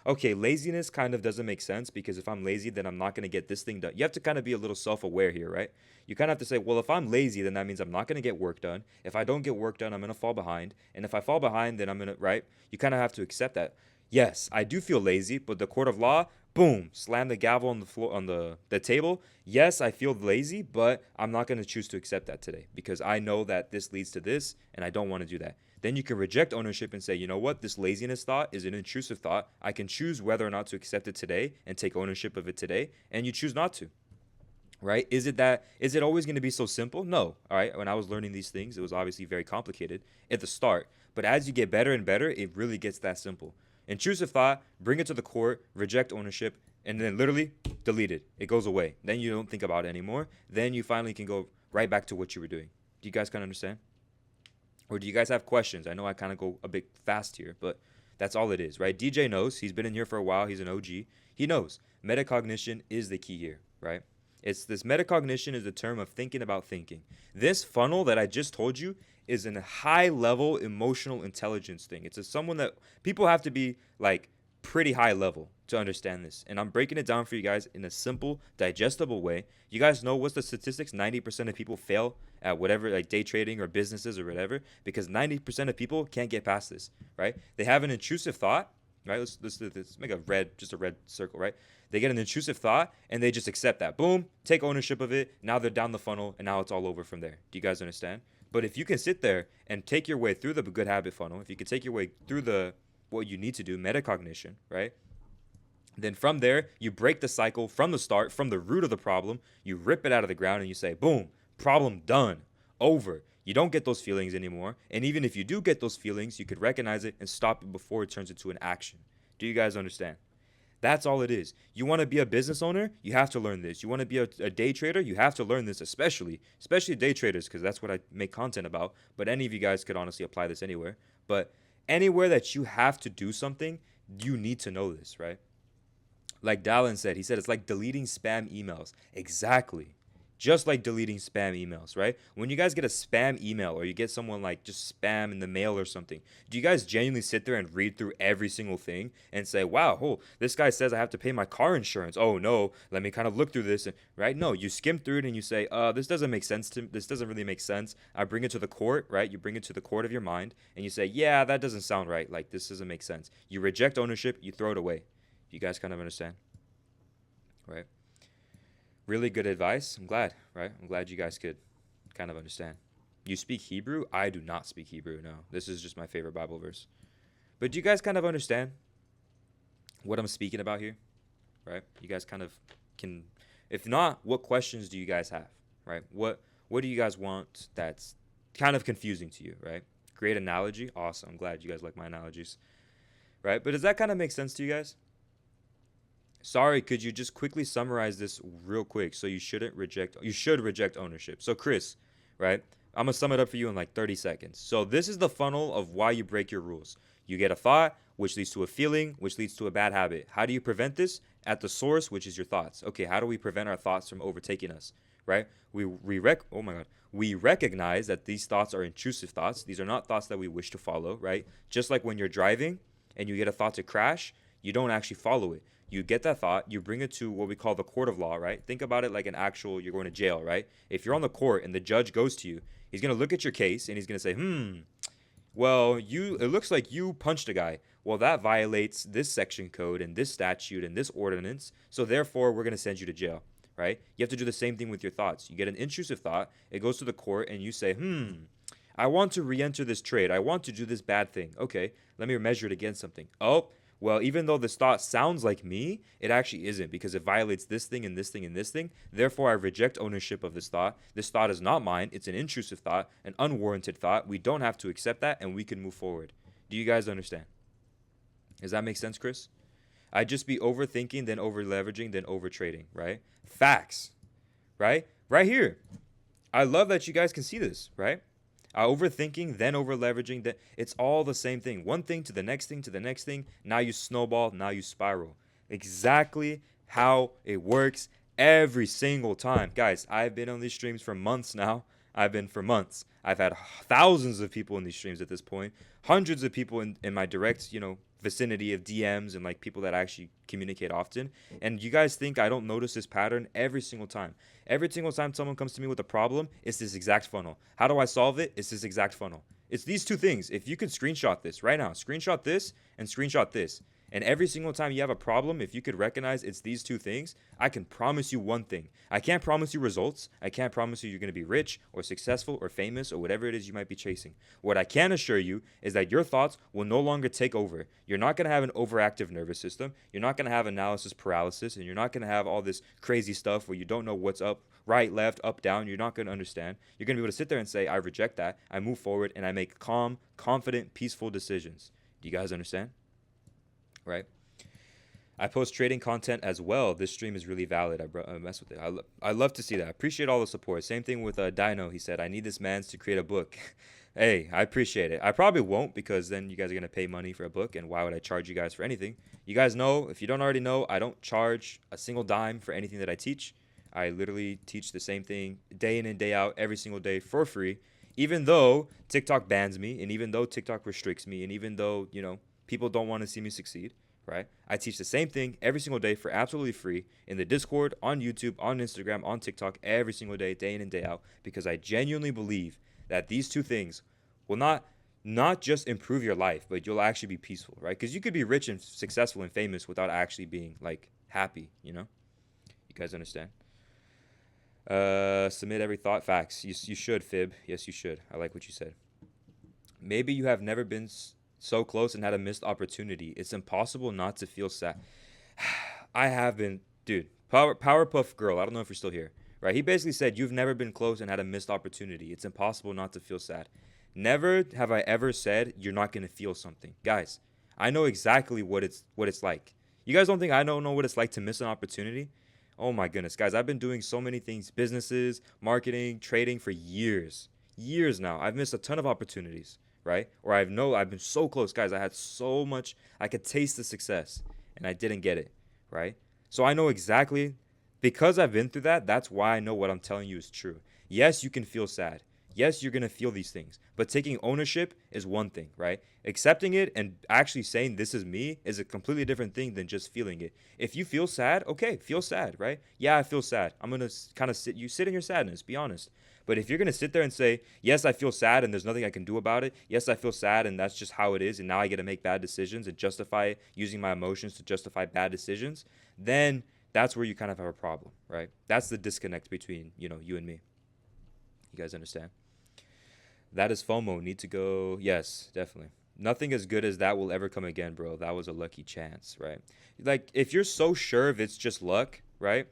Okay, laziness kind of doesn't make sense because if I'm lazy, then I'm not going to get this thing done. You have to kind of be a little self-aware here, right? You kind of have to say, well, if I'm lazy, then that means I'm not going to get work done. If I don't get work done, I'm going to fall behind. And if I fall behind, then I'm going to, right? You kind of have to accept that. Yes, I do feel lazy, but the court of law, boom, slam the gavel on the floor on the table. Yes, I feel lazy, but I'm not going to choose to accept that today because I know that this leads to this and I don't want to do that. Then you can reject ownership and say, you know what, this laziness thought is an intrusive thought. I can choose whether or not to accept it today and take ownership of it today, and you choose not to. Right? Is it always going to be so simple? No. All right. When I was learning these things, it was obviously very complicated at the start. But as you get better and better, it really gets that simple. Intrusive thought, bring it to the court, reject ownership, and then literally delete it. It goes away. Then you don't think about it anymore. Then you finally can go right back to what you were doing. Do you guys kind of understand? Or do you guys have questions? I know I kind of go a bit fast here, but that's all it is, right? DJ knows. He's been in here for a while. He's an OG. He knows. Metacognition is the key here, right? It's this metacognition is the term of thinking about thinking. This funnel that I just told you is a high level emotional intelligence thing. It's someone that people have to be like pretty high level to understand this. And I'm breaking it down for you guys in a simple, digestible way. You guys know what's the statistics? 90% of people fail at whatever, like day trading or businesses or whatever, because 90% of people can't get past this, right? They have an intrusive thought, right? Let's make a red circle, right? They get an intrusive thought and they just accept that. Boom, take ownership of it. Now they're down the funnel and now it's all over from there. Do you guys understand? But if you can sit there and take your way through the good habit funnel, if you can take your way through what you need to do, metacognition, right? Then from there, you break the cycle from the start, from the root of the problem. You rip it out of the ground and you say, boom, problem done, over. You don't get those feelings anymore. And even if you do get those feelings, you could recognize it and stop it before it turns into an action. Do you guys understand? That's all it is. You want to be a business owner? You have to learn this. You want to be a day trader? You have to learn this, especially day traders, because that's what I make content about. But any of you guys could honestly apply this anywhere. But anywhere that you have to do something, you need to know this, right? Like Dallin said, he said it's like deleting spam emails. Exactly. Just like deleting spam emails, right? When you guys get a spam email or you get someone like just spam in the mail or something, do you guys genuinely sit there and read through every single thing and say, wow, oh, this guy says I have to pay my car insurance. Oh, no, let me kind of look through this, right? No, you skim through it and you say, this doesn't make sense this doesn't really make sense. I bring it to the court, right? You bring it to the court of your mind and you say, yeah, that doesn't sound right. Like, this doesn't make sense. You reject ownership, you throw it away. You guys kind of understand? Right? Really good advice. I'm glad, right? I'm glad you guys could kind of understand. You speak Hebrew? I do not speak Hebrew, no. This is just my favorite Bible verse. But do you guys kind of understand what I'm speaking about here, right? You guys kind of can, if not, what questions do you guys have, right? What do you guys want that's kind of confusing to you, right? Great analogy. Awesome. I'm glad you guys like my analogies, right? But does that kind of make sense to you guys? Sorry, could you just quickly summarize this real quick? So you should reject ownership. So Chris, right? I'm gonna sum it up for you in like 30 seconds. So this is the funnel of why you break your rules. You get a thought, which leads to a feeling, which leads to a bad habit. How do you prevent this? At the source, which is your thoughts. Okay, how do we prevent our thoughts from overtaking us? Right? Oh my god. We recognize that these thoughts are intrusive thoughts. These are not thoughts that we wish to follow, right? Just like when you're driving and you get a thought to crash, you don't actually follow it. You get that thought, you bring it to what we call the court of law, right? Think about it like an actual, you're going to jail, right? If you're on the court and the judge goes to you, he's going to look at your case and he's going to say, well, it looks like you punched a guy. Well, that violates this section code and this statute and this ordinance. So therefore, we're going to send you to jail, right? You have to do the same thing with your thoughts. You get an intrusive thought, it goes to the court and you say, I want to re-enter this trade. I want to do this bad thing. Okay, let me measure it against something. Oh, well, even though this thought sounds like me, it actually isn't because it violates this thing and this thing and this thing. Therefore, I reject ownership of this thought. This thought is not mine. It's an intrusive thought, an unwarranted thought. We don't have to accept that and we can move forward. Do you guys understand? Does that make sense, Chris? I'd just be overthinking, then over leveraging, then over trading, right? Facts, right? Right here. I love that you guys can see this, right? Overthinking, then over leveraging, that it's all the same thing. One thing to the next thing to the next thing. Now you snowball, now you spiral. Exactly how it works every single time. Guys, I've been on these streams for months now. I've had thousands of people in these streams at this point. Hundreds of people in my direct, vicinity of DMs and like people that actually communicate often. And you guys think I don't notice this pattern every single time. Every single time someone comes to me with a problem, it's this exact funnel. How do I solve it? It's this exact funnel. It's these two things. If you could screenshot this right now, screenshot this and screenshot this. And every single time you have a problem, if you could recognize it's these two things, I can promise you one thing. I can't promise you results. I can't promise you you're going to be rich or successful or famous or whatever it is you might be chasing. What I can assure you is that your thoughts will no longer take over. You're not going to have an overactive nervous system. You're not going to have analysis paralysis. And you're not going to have all this crazy stuff where you don't know what's up, right, left, up, down. You're not going to understand. You're going to be able to sit there and say, I reject that. I move forward and I make calm, confident, peaceful decisions. Do you guys understand? Right? I post trading content as well. This stream is really valid. I mess with it. I love to see that. I appreciate all the support. Same thing with Dino. He said, I need this man's to create a book. Hey, I appreciate it. I probably won't because then you guys are going to pay money for a book. And why would I charge you guys for anything? You guys know, if you don't already know, I don't charge a single dime for anything that I teach. I literally teach the same thing day in and day out, every single day for free. Even though TikTok bans me and even though TikTok restricts me and even though, people don't want to see me succeed, right? I teach the same thing every single day for absolutely free in the Discord, on YouTube, on Instagram, on TikTok, every single day in and day out, because I genuinely believe that these two things will not just improve your life, but you'll actually be peaceful, right? Because you could be rich and successful and famous without actually being like happy, You guys understand? Submit every thought. Facts. You should, Fib. Yes, you should. I like what you said. Maybe you have never been so close and had a missed opportunity. It's impossible not to feel sad. I have been, dude. Powerpuff Girl. I don't know if you're still here, right? He basically said you've never been close and had a missed opportunity. It's impossible not to feel sad. Never have I ever said you're not gonna feel something, guys. I know exactly what it's like. You guys don't think I don't know what it's like to miss an opportunity? Oh my goodness, guys. I've been doing so many things, businesses, marketing, trading for years now. I've missed a ton of opportunities. Right? Or I've been so close, guys. I had so much, I could taste the success and I didn't get it, right? So I know exactly, because I've been through that, that's why I know what I'm telling you is true. Yes, you can feel sad. Yes, you're going to feel these things, but taking ownership is one thing, right? Accepting it and actually saying this is me is a completely different thing than just feeling it. If you feel sad, okay, feel sad, right? Yeah, I feel sad. I'm going to kind of sit in your sadness, be honest. But if you're going to sit there and say, yes, I feel sad and there's nothing I can do about it. Yes, I feel sad and that's just how it is. And now I get to make bad decisions and justify it using my emotions to justify bad decisions. Then That's where you kind of have a problem, right? That's the disconnect between, you and me. You guys understand? That is FOMO. Need to go. Yes, definitely. Nothing as good as that will ever come again, bro. That was a lucky chance, right? Like, if you're so sure if it's just luck, right?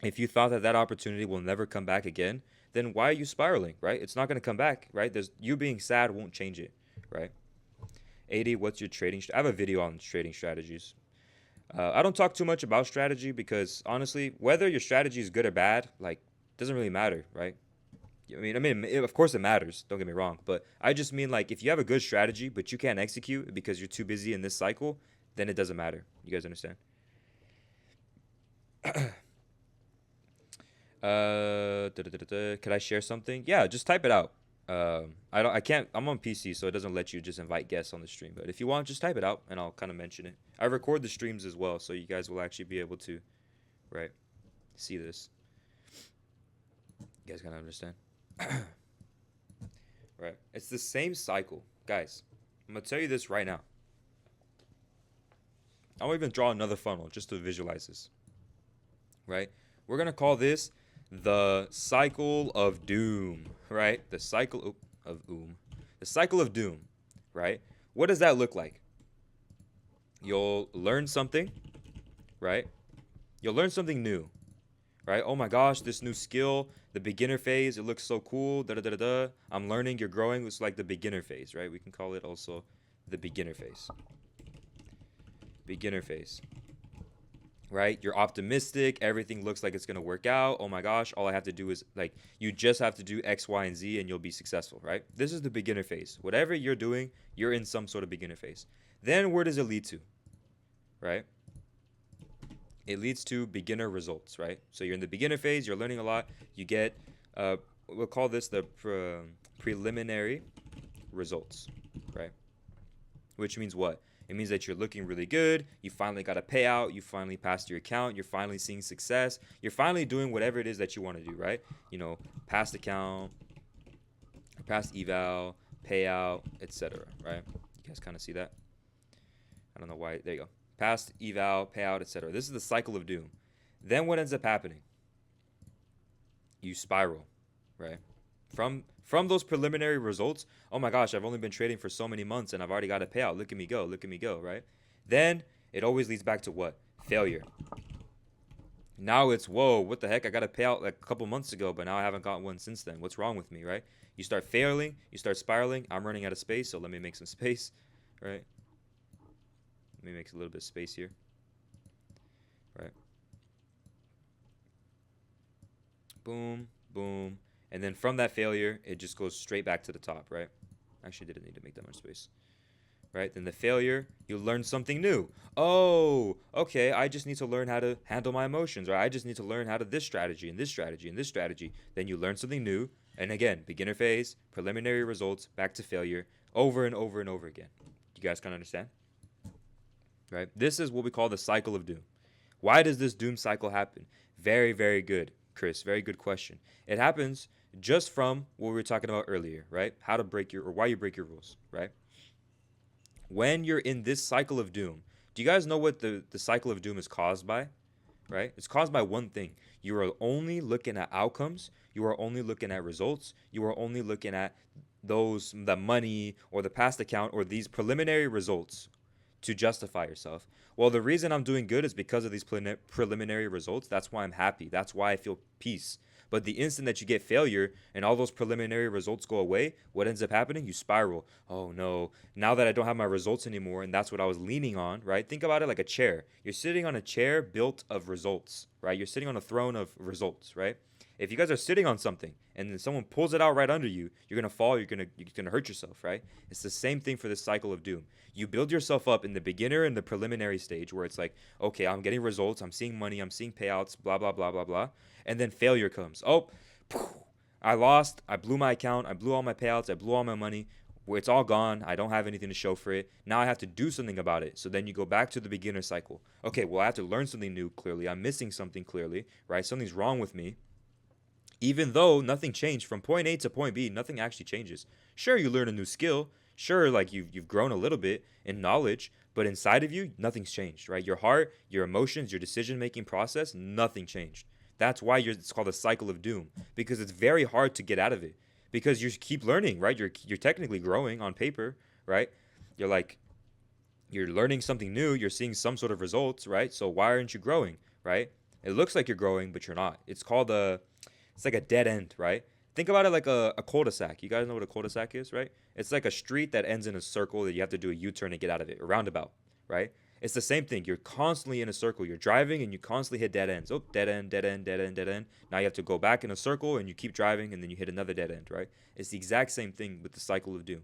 If you thought that that opportunity will never come back again, then why are you spiraling, right? It's not going to come back, right? You being sad won't change it, right? 80, what's your trading? I have a video on trading strategies. I don't talk too much about strategy because honestly, whether your strategy is good or bad, like, doesn't really matter, right? Of course it matters. Don't get me wrong, but I just mean like if you have a good strategy but you can't execute because you're too busy in this cycle, then it doesn't matter. You guys understand? Could I share something? Yeah, just type it out. I can't. I'm on PC, so it doesn't let you just invite guests on the stream. But if you want, just type it out, and I'll kind of mention it. I record the streams as well, so you guys will actually be able to, right, see this. You guys kind of understand, right? It's the same cycle, guys. I'm gonna tell you this right now. I'll even draw another funnel just to visualize this, right? We're gonna call this the cycle of doom, right? The cycle of doom. The cycle of doom, right? What does that look like? You'll learn something, right? You'll learn something new, right? Oh my gosh, this new skill, the beginner phase, it looks so cool. Da da da da. I'm learning, you're growing. It's like the beginner phase, right? We can call it also the beginner phase. Beginner phase. Right? You're optimistic. Everything looks like it's going to work out. Oh my gosh, all I have to do is like, you just have to do X, Y, and Z and you'll be successful, right? This is the beginner phase. Whatever you're doing, you're in some sort of beginner phase. Then where does it lead to? Right? It leads to beginner results, right? So you're in the beginner phase, you're learning a lot. You get, we'll call this the preliminary results, right? Which means what? It means that you're looking really good. You finally got a payout. You finally passed your account. You're finally seeing success. You're finally doing whatever it is that you want to do, right? Past account, past eval, payout, etc., right? You guys kind of see that? I don't know why. There you go. Past eval, payout, etc. This is the cycle of doom. Then what ends up happening? You spiral, right? From those preliminary results, oh my gosh, I've only been trading for so many months and I've already got a payout. Look at me go, right? Then it always leads back to what? Failure. Now it's, whoa, what the heck? I got a payout like a couple months ago, but now I haven't got one since then. What's wrong with me, right? You start failing, you start spiraling. I'm running out of space, so let me make some space, right? Let me make a little bit of space here, right? Boom, boom. And then from that failure, it just goes straight back to the top, right? Actually, didn't need to make that much space, right? Then the failure, you learn something new. Oh, okay, I just need to learn how to handle my emotions, or I just need to learn how to this strategy and this strategy and this strategy. Then you learn something new. And again, beginner phase, preliminary results, back to failure, over and over and over again. You guys kind of understand? Right? This is what we call the cycle of doom. Why does this doom cycle happen? Very, very good, Chris. Very good question. It happens just from what we were talking about earlier, right? How to break or why you break your rules, right? When you're in this cycle of doom, do you guys know what the cycle of doom is caused by? Right? It's caused by one thing. You are only looking at outcomes. You are only looking at results. You are only looking at the money or the past account or these preliminary results to justify yourself. Well, the reason I'm doing good is because of these preliminary results. That's why I'm happy. That's why I feel peace. But the instant that you get failure and all those preliminary results go away, what ends up happening? You spiral. Oh no, now that I don't have my results anymore, and that's what I was leaning on, right? Think about it like a chair. You're sitting on a chair built of results, right? You're sitting on a throne of results, right? If you guys are sitting on something and then someone pulls it out right under you, you're going to fall, you're going to hurt yourself, right? It's the same thing for this cycle of doom. You build yourself up in the beginner and the preliminary stage where it's like, okay, I'm getting results, I'm seeing money, I'm seeing payouts, blah, blah, blah, blah, blah. And then failure comes. Oh, I lost, I blew my account, I blew all my payouts, I blew all my money. It's all gone. I don't have anything to show for it. Now I have to do something about it. So then you go back to the beginner cycle. Okay, well, I have to learn something new, clearly. I'm missing something, clearly, right? Something's wrong with me. Even though nothing changed from point A to point B, nothing actually changes. Sure, you learn a new skill. Sure, like you've grown a little bit in knowledge, but inside of you, nothing's changed, right? Your heart, your emotions, your decision making process, nothing changed. That's why it's called a cycle of doom, because it's very hard to get out of it. Because you keep learning, right? You're technically growing on paper, right? You're like you're learning something new, you're seeing some sort of results, right? So why aren't you growing, right? It looks like you're growing, but you're not. It's like a dead end, right? Think about it like a cul-de-sac. You guys know what a cul-de-sac is, right? It's like a street that ends in a circle that you have to do a U-turn to get out of it, a roundabout, right? It's the same thing. You're constantly in a circle. You're driving and you constantly hit dead ends. Oh, dead end, dead end, dead end, dead end. Now you have to go back in a circle and you keep driving and then you hit another dead end, right? It's the exact same thing with the cycle of doom,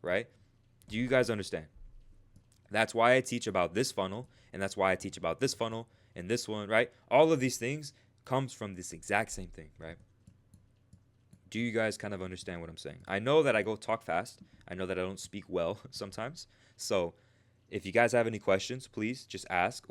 right? Do you guys understand? That's why I teach about this funnel, and that's why I teach about this funnel and this one, right? All of these things comes from this exact same thing, right? Do you guys kind of understand what I'm saying? I know that I go talk fast. I know that I don't speak well sometimes. So if you guys have any questions, please just ask,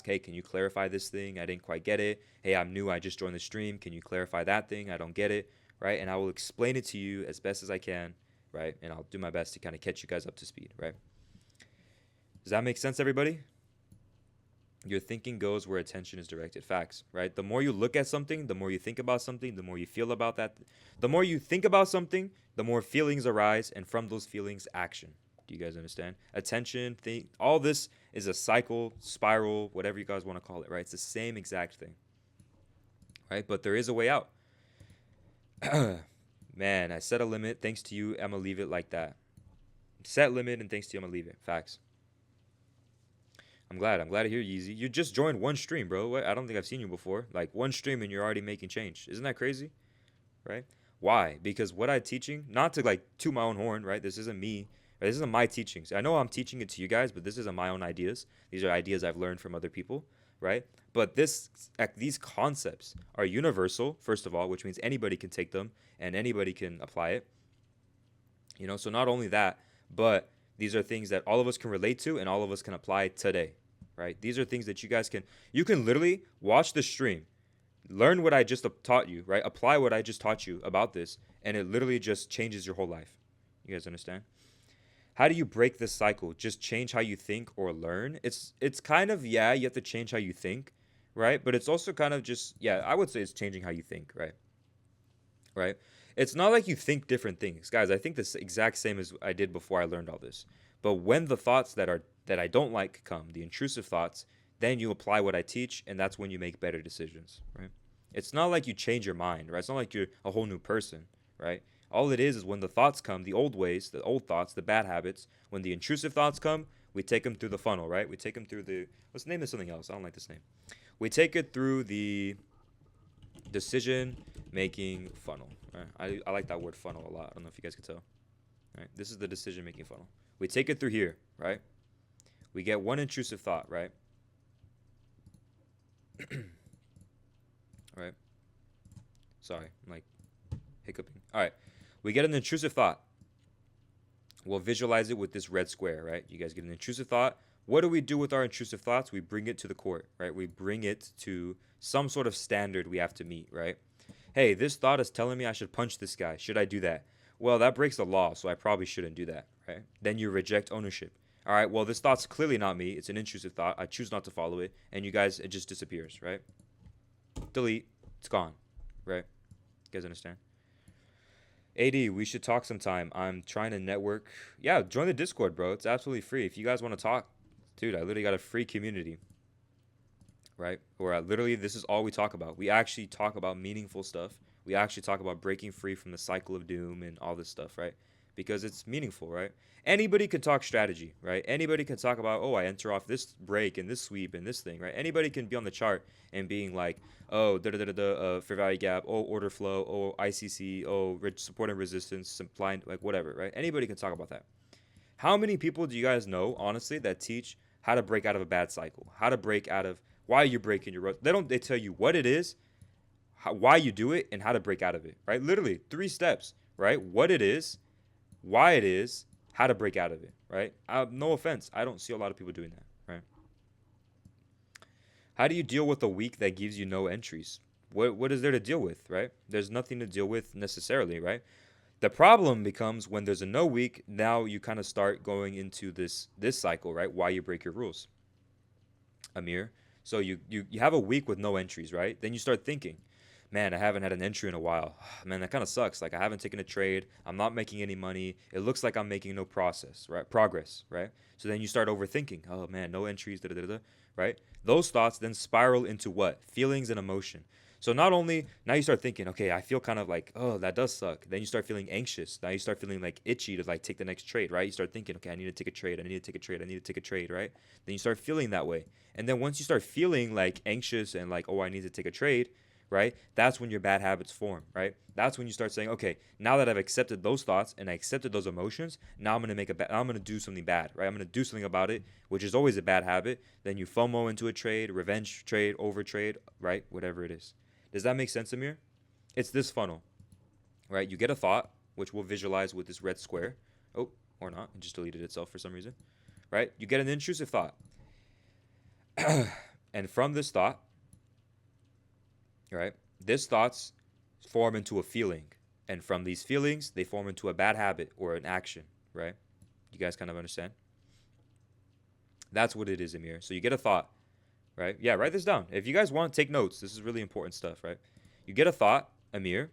hey, can you clarify this thing? I didn't quite get it. Hey, I'm new. I just joined the stream. Can you clarify that thing? I don't get it, right? And I will explain it to you as best as I can, right? And I'll do my best to kind of catch you guys up to speed, right? Does that make sense, everybody? Your thinking goes where attention is directed. Facts, right? The more you look at something, the more you think about something, the more you feel about that. The more you think about something, the more feelings arise, and from those feelings, action. Do you guys understand? Attention, all this is a cycle, spiral, whatever you guys want to call it, right? It's the same exact thing, right? But there is a way out. Man, I set a limit. Thanks to you, I'm going to leave it like that. Set limit, and thanks to you, I'm going to leave it. Facts. I'm glad to hear Yeezy. You just joined one stream, bro. What? I don't think I've seen you before. Like one stream and you're already making change. Isn't that crazy? Right? Why? Because what I'm teaching, not to like toot my own horn, right? This isn't me. This isn't my teachings. I know I'm teaching it to you guys, but this isn't my own ideas. These are ideas I've learned from other people, right? But these concepts are universal, first of all, which means anybody can take them and anybody can apply it. You know, so not only that, but these are things that all of us can relate to and all of us can apply today, right? These are things that you can literally watch the stream, learn what I just taught you, right? Apply what I just taught you about this, and it literally just changes your whole life. You guys understand? How do you break this cycle? Just change how you think or learn. It's kind of, yeah, you have to change how you think, right? But it's also kind of just, yeah, I would say it's changing how you think, right? Right? It's not like you think different things. Guys, I think the exact same as I did before I learned all this. But when the thoughts that I don't like come, the intrusive thoughts, then you apply what I teach, and that's when you make better decisions, right? It's not like you change your mind, right? It's not like you're a whole new person, right? All it is when the thoughts come, the old ways, the old thoughts, the bad habits, when the intrusive thoughts come, we take them through the funnel, right? We take them through let's name this something else. I don't like this name. We take it through the decision-making funnel. Right? I like that word funnel a lot. I don't know if you guys can tell. Right? This is the decision-making funnel. We take it through here, right? We get one intrusive thought, right? All right. Sorry, I'm like hiccuping. All right. We get an intrusive thought. We'll visualize it with this red square, right? You guys get an intrusive thought. What do we do with our intrusive thoughts? We bring it to the court, right? We bring it to some sort of standard we have to meet, right? Hey, this thought is telling me I should punch this guy. Should I do that? Well, that breaks the law, so I probably shouldn't do that, right? Then you reject ownership. All right, well, this thought's clearly not me. It's an intrusive thought. I choose not to follow it. And you guys, it just disappears, right? Delete. It's gone, right? You guys understand? AD, we should talk sometime. I'm trying to network. Yeah, join the Discord, bro. It's absolutely free. If you guys want to talk, dude, I literally got a free community, right? Where literally this is all we talk about. We actually talk about meaningful stuff. We actually talk about breaking free from the cycle of doom and all this stuff, right? Because it's meaningful, right? Anybody can talk strategy, right? Anybody can talk about, oh, I enter off this break and this sweep and this thing, right? Anybody can be on the chart and being like, oh, fair value gap, oh, order flow, oh, ICC, oh, support and resistance, supply, like whatever, right? Anybody can talk about that. How many people do you guys know, honestly, that teach how to break out of a bad cycle, how to break out of why you're breaking your road? They tell you what it is, why you do it, and how to break out of it, right? Literally 3 steps, right? What it is, why it is, how to break out of it, right? No offense, I don't see a lot of people doing that, right? How do you deal with a week that gives you no entries? What is there to deal with, right? There's nothing to deal with necessarily, right? The problem becomes when there's a no week, now you kind of start going into this cycle, right? Why you break your rules, Amir. So you have a week with no entries, right? Then you start thinking, man, I haven't had an entry in a while. Man, that kind of sucks. Like I haven't taken a trade. I'm not making any money. It looks like I'm making no progress, right? So then you start overthinking. Oh man, no entries, da da da da, right? Those thoughts then spiral into what? Feelings and emotion. So not only now you start thinking, okay, I feel kind of like, oh, that does suck. Then you start feeling anxious. Now you start feeling like itchy to like take the next trade, right? You start thinking, okay, I need to take a trade. I need to take a trade. I need to take a trade, right? Then you start feeling that way. And then once you start feeling like anxious and like, oh, I need to take a trade, right? That's when your bad habits form, right? That's when you start saying, okay, now that I've accepted those thoughts and I accepted those emotions, now I'm gonna do something bad, right? I'm gonna do something about it, which is always a bad habit. Then you FOMO into a trade, revenge trade, overtrade, right? Whatever it is. Does that make sense, Amir? It's this funnel, right? You get a thought, which we'll visualize with this red square. Oh, or not. It just deleted itself for some reason, right? You get an intrusive thought. And from this thought, right, this thoughts form into a feeling. And from these feelings, they form into a bad habit or an action, right? You guys kind of understand? That's what it is, Amir. So you get a thought, right? Yeah, write this down. If you guys want, take notes. This is really important stuff, right? You get a thought, Amir,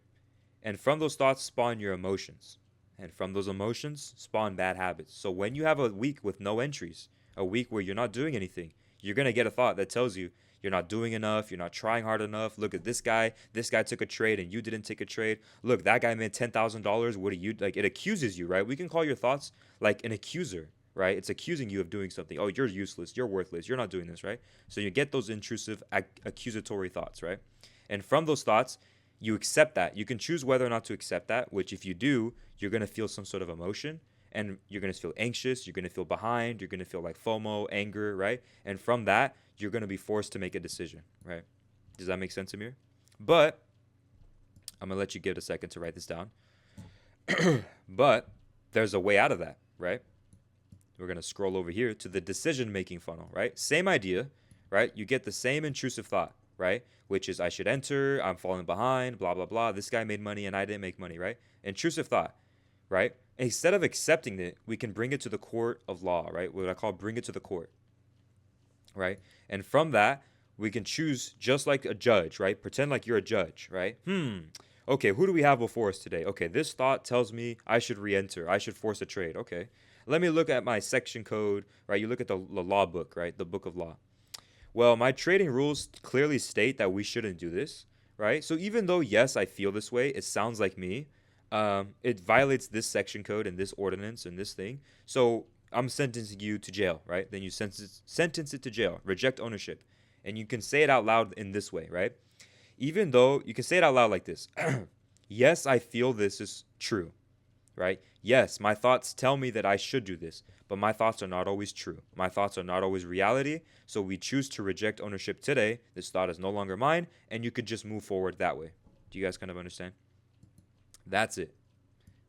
and from those thoughts spawn your emotions. And from those emotions spawn bad habits. So when you have a week with no entries, a week where you're not doing anything, you're going to get a thought that tells you you're not doing enough, you're not trying hard enough. Look at this guy. This guy took a trade and you didn't take a trade. Look, that guy made $10,000. What do you like? It accuses you, right? We can call your thoughts like an accuser, right? It's accusing you of doing something. Oh, you're useless. You're worthless. You're not doing this, right? So you get those intrusive, accusatory thoughts, right? And from those thoughts, you accept that. You can choose whether or not to accept that, which if you do, you're going to feel some sort of emotion and you're going to feel anxious. You're going to feel behind. You're going to feel like FOMO, anger, right? And from that, you're going to be forced to make a decision, right? Does that make sense, Amir? But I'm going to let you give it a second to write this down. But there's a way out of that, right? We're going to scroll over here to the decision-making funnel, right? Same idea, right? You get the same intrusive thought, right? Which is I should enter, I'm falling behind, blah, blah, blah. This guy made money and I didn't make money, right? Intrusive thought, right? Instead of accepting it, we can bring it to the court of law, right? What I call bring it to the court, right? And from that, we can choose just like a judge, right? Pretend like you're a judge, right? Okay, who do we have before us today? Okay, this thought tells me I should re-enter. I should force a trade. Okay, let me look at my section code, right? You look at the law book, right? The book of law. Well, my trading rules clearly state that we shouldn't do this, right? So even though, yes, I feel this way, it sounds like me. It violates this section code and this ordinance and this thing. So I'm sentencing you to jail, right? Then you sentence it to jail, reject ownership. And you can say it out loud in this way, right? Even though you can say it out loud like this. Yes, I feel this is true, right? Yes, my thoughts tell me that I should do this, but my thoughts are not always true. My thoughts are not always reality, so we choose to reject ownership today. This thought is no longer mine, and you could just move forward that way. Do you guys kind of understand? That's it.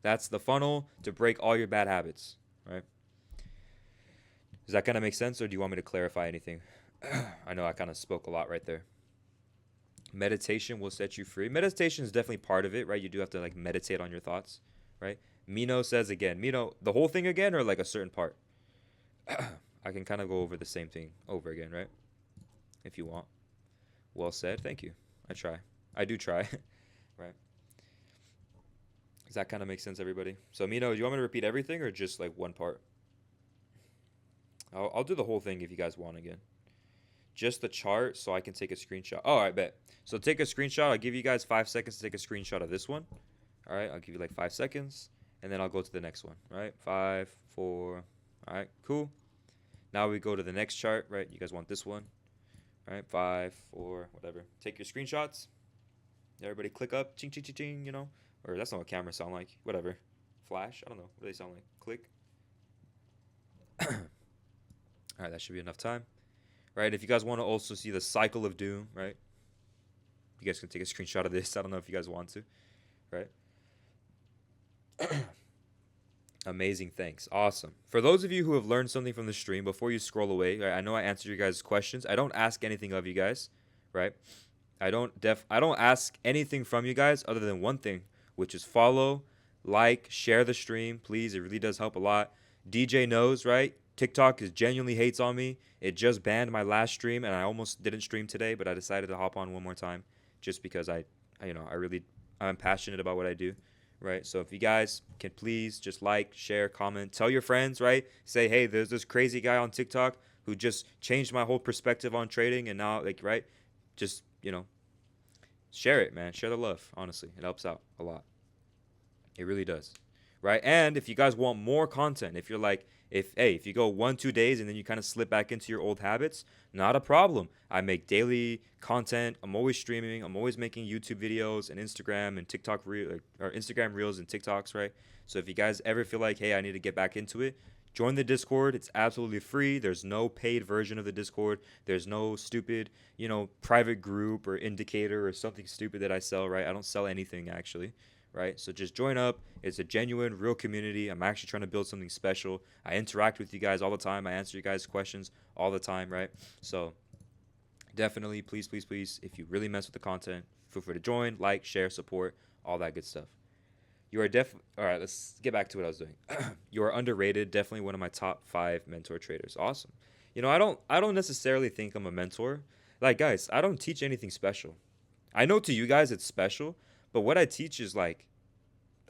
That's the funnel to break all your bad habits, right? Does that kind of make sense, or do you want me to clarify anything? I know I kind of spoke a lot right there. Meditation will set you free. Meditation is definitely part of it, right? You do have to like meditate on your thoughts, right? Mino says again. Mino, the whole thing again or like a certain part? I can kind of go over the same thing over again, right? If you want. Well said. Thank you. I try. I do try, right? Does that kind of make sense, everybody? So Mino, do you want me to repeat everything or just like one part? I'll do the whole thing if you guys want again. Just the chart so I can take a screenshot. Oh, I bet. So take a screenshot. I'll give you guys 5 seconds to take a screenshot of this one. All right, I'll give you like 5 seconds, and then I'll go to the next one. All right, 5, 4. All right, cool. Now we go to the next chart, right? You guys want this one. All right, 5, 4, whatever. Take your screenshots. Everybody click up, ching, ching, ching, ching, you know? Or that's not what cameras sound like. Whatever. Flash? I don't know. What do they sound like? Click. All right, that should be enough time. Right, if you guys want to also see the cycle of doom, right? You guys can take a screenshot of this. I don't know if you guys want to, right? Amazing, thanks. Awesome. For those of you who have learned something from the stream, before you scroll away, right, I know I answered your guys' questions. I don't ask anything of you guys, right? I don't ask anything from you guys other than one thing, which is follow, like, share the stream, please. It really does help a lot. DJ knows, right? TikTok is genuinely hates on me. It just banned my last stream, and I almost didn't stream today, but I decided to hop on one more time just because I'm passionate about what I do, right? So if you guys can please just like, share, comment, tell your friends, right? Say, hey, there's this crazy guy on TikTok who just changed my whole perspective on trading, and now, like, right? Just, share it, man. Share the love, honestly. It helps out a lot. It really does. Right? And if you guys want more content, if you're like, if you go 1-2 days and then you kind of slip back into your old habits, not a problem. I make daily content. I'm always streaming. I'm always making YouTube videos and Instagram and TikTok or Instagram reels and TikToks, right? So if you guys ever feel like, hey, I need to get back into it, join the Discord. It's absolutely free. There's no paid version of the Discord. There's no stupid, private group or indicator or something stupid that I sell, right? I don't sell anything actually. Right? So just join up. It's a genuine, real community. I'm actually trying to build something special. I interact with you guys all the time. I answer you guys' questions all the time, right? So definitely, please, please, please, if you really mess with the content, feel free to join, like, share, support, all that good stuff. You are all right, let's get back to what I was doing. You are underrated. Definitely one of my top 5 mentor traders. Awesome. I don't necessarily think I'm a mentor. Like, guys, I don't teach anything special. I know to you guys it's special, but what I teach is right?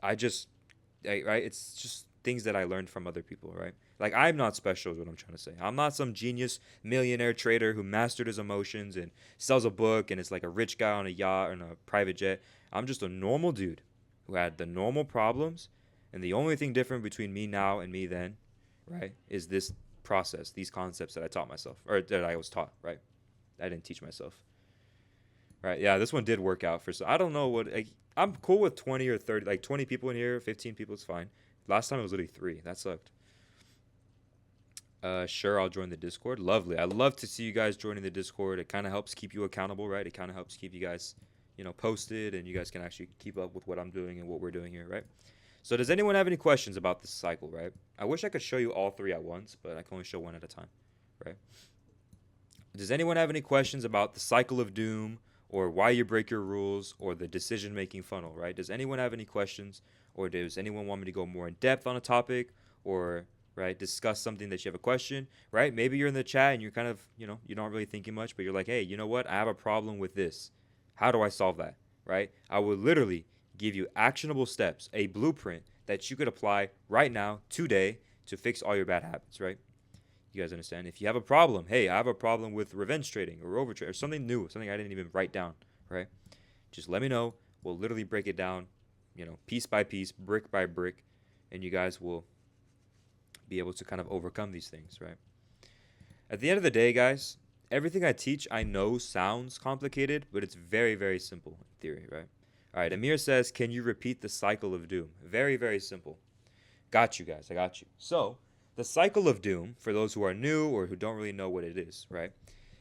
It's just things that I learned from other people, right? Like, I'm not special is what I'm trying to say. I'm not some genius millionaire trader who mastered his emotions and sells a book and is like a rich guy on a yacht or on a private jet. I'm just a normal dude who had the normal problems. And the only thing different between me now and me then, right, is this process, these concepts that I taught myself, or that I was taught, right? I didn't teach myself. Right, yeah, this one did work out for I don't know I'm cool with 20 or 30, like 20 people in here, 15 people is fine. Last time it was literally 3. That sucked. Sure, I'll join the Discord. Lovely. I love to see you guys joining the Discord. It kind of helps keep you accountable, right? It kind of helps keep you guys, posted, and you guys can actually keep up with what I'm doing and what we're doing here, right? So does anyone have any questions about this cycle, right? I wish I could show you all 3 at once, but I can only show one at a time, right? Does anyone have any questions about the cycle of doom, or why you break your rules, or the decision-making funnel, right? Does anyone have any questions, or does anyone want me to go more in depth on a topic, or, right, discuss something that you have a question, right? Maybe you're in the chat and you're kind of, you're not really thinking much, but you're like, hey, you know what? I have a problem with this. How do I solve that, right? I will literally give you actionable steps, a blueprint that you could apply right now, today, to fix all your bad habits, right? You guys understand? If you have a problem, hey, I have a problem with revenge trading or overtrade or something new, something I didn't even write down, right? Just let me know. We'll literally break it down, piece by piece, brick by brick, and you guys will be able to kind of overcome these things, right? At the end of the day, guys, everything I teach I know sounds complicated, but it's very, very simple in theory, right? All right, Amir says, can you repeat the cycle of doom? Very, very simple. Got you guys. I got you. So the cycle of doom, for those who are new or who don't really know what it is, right,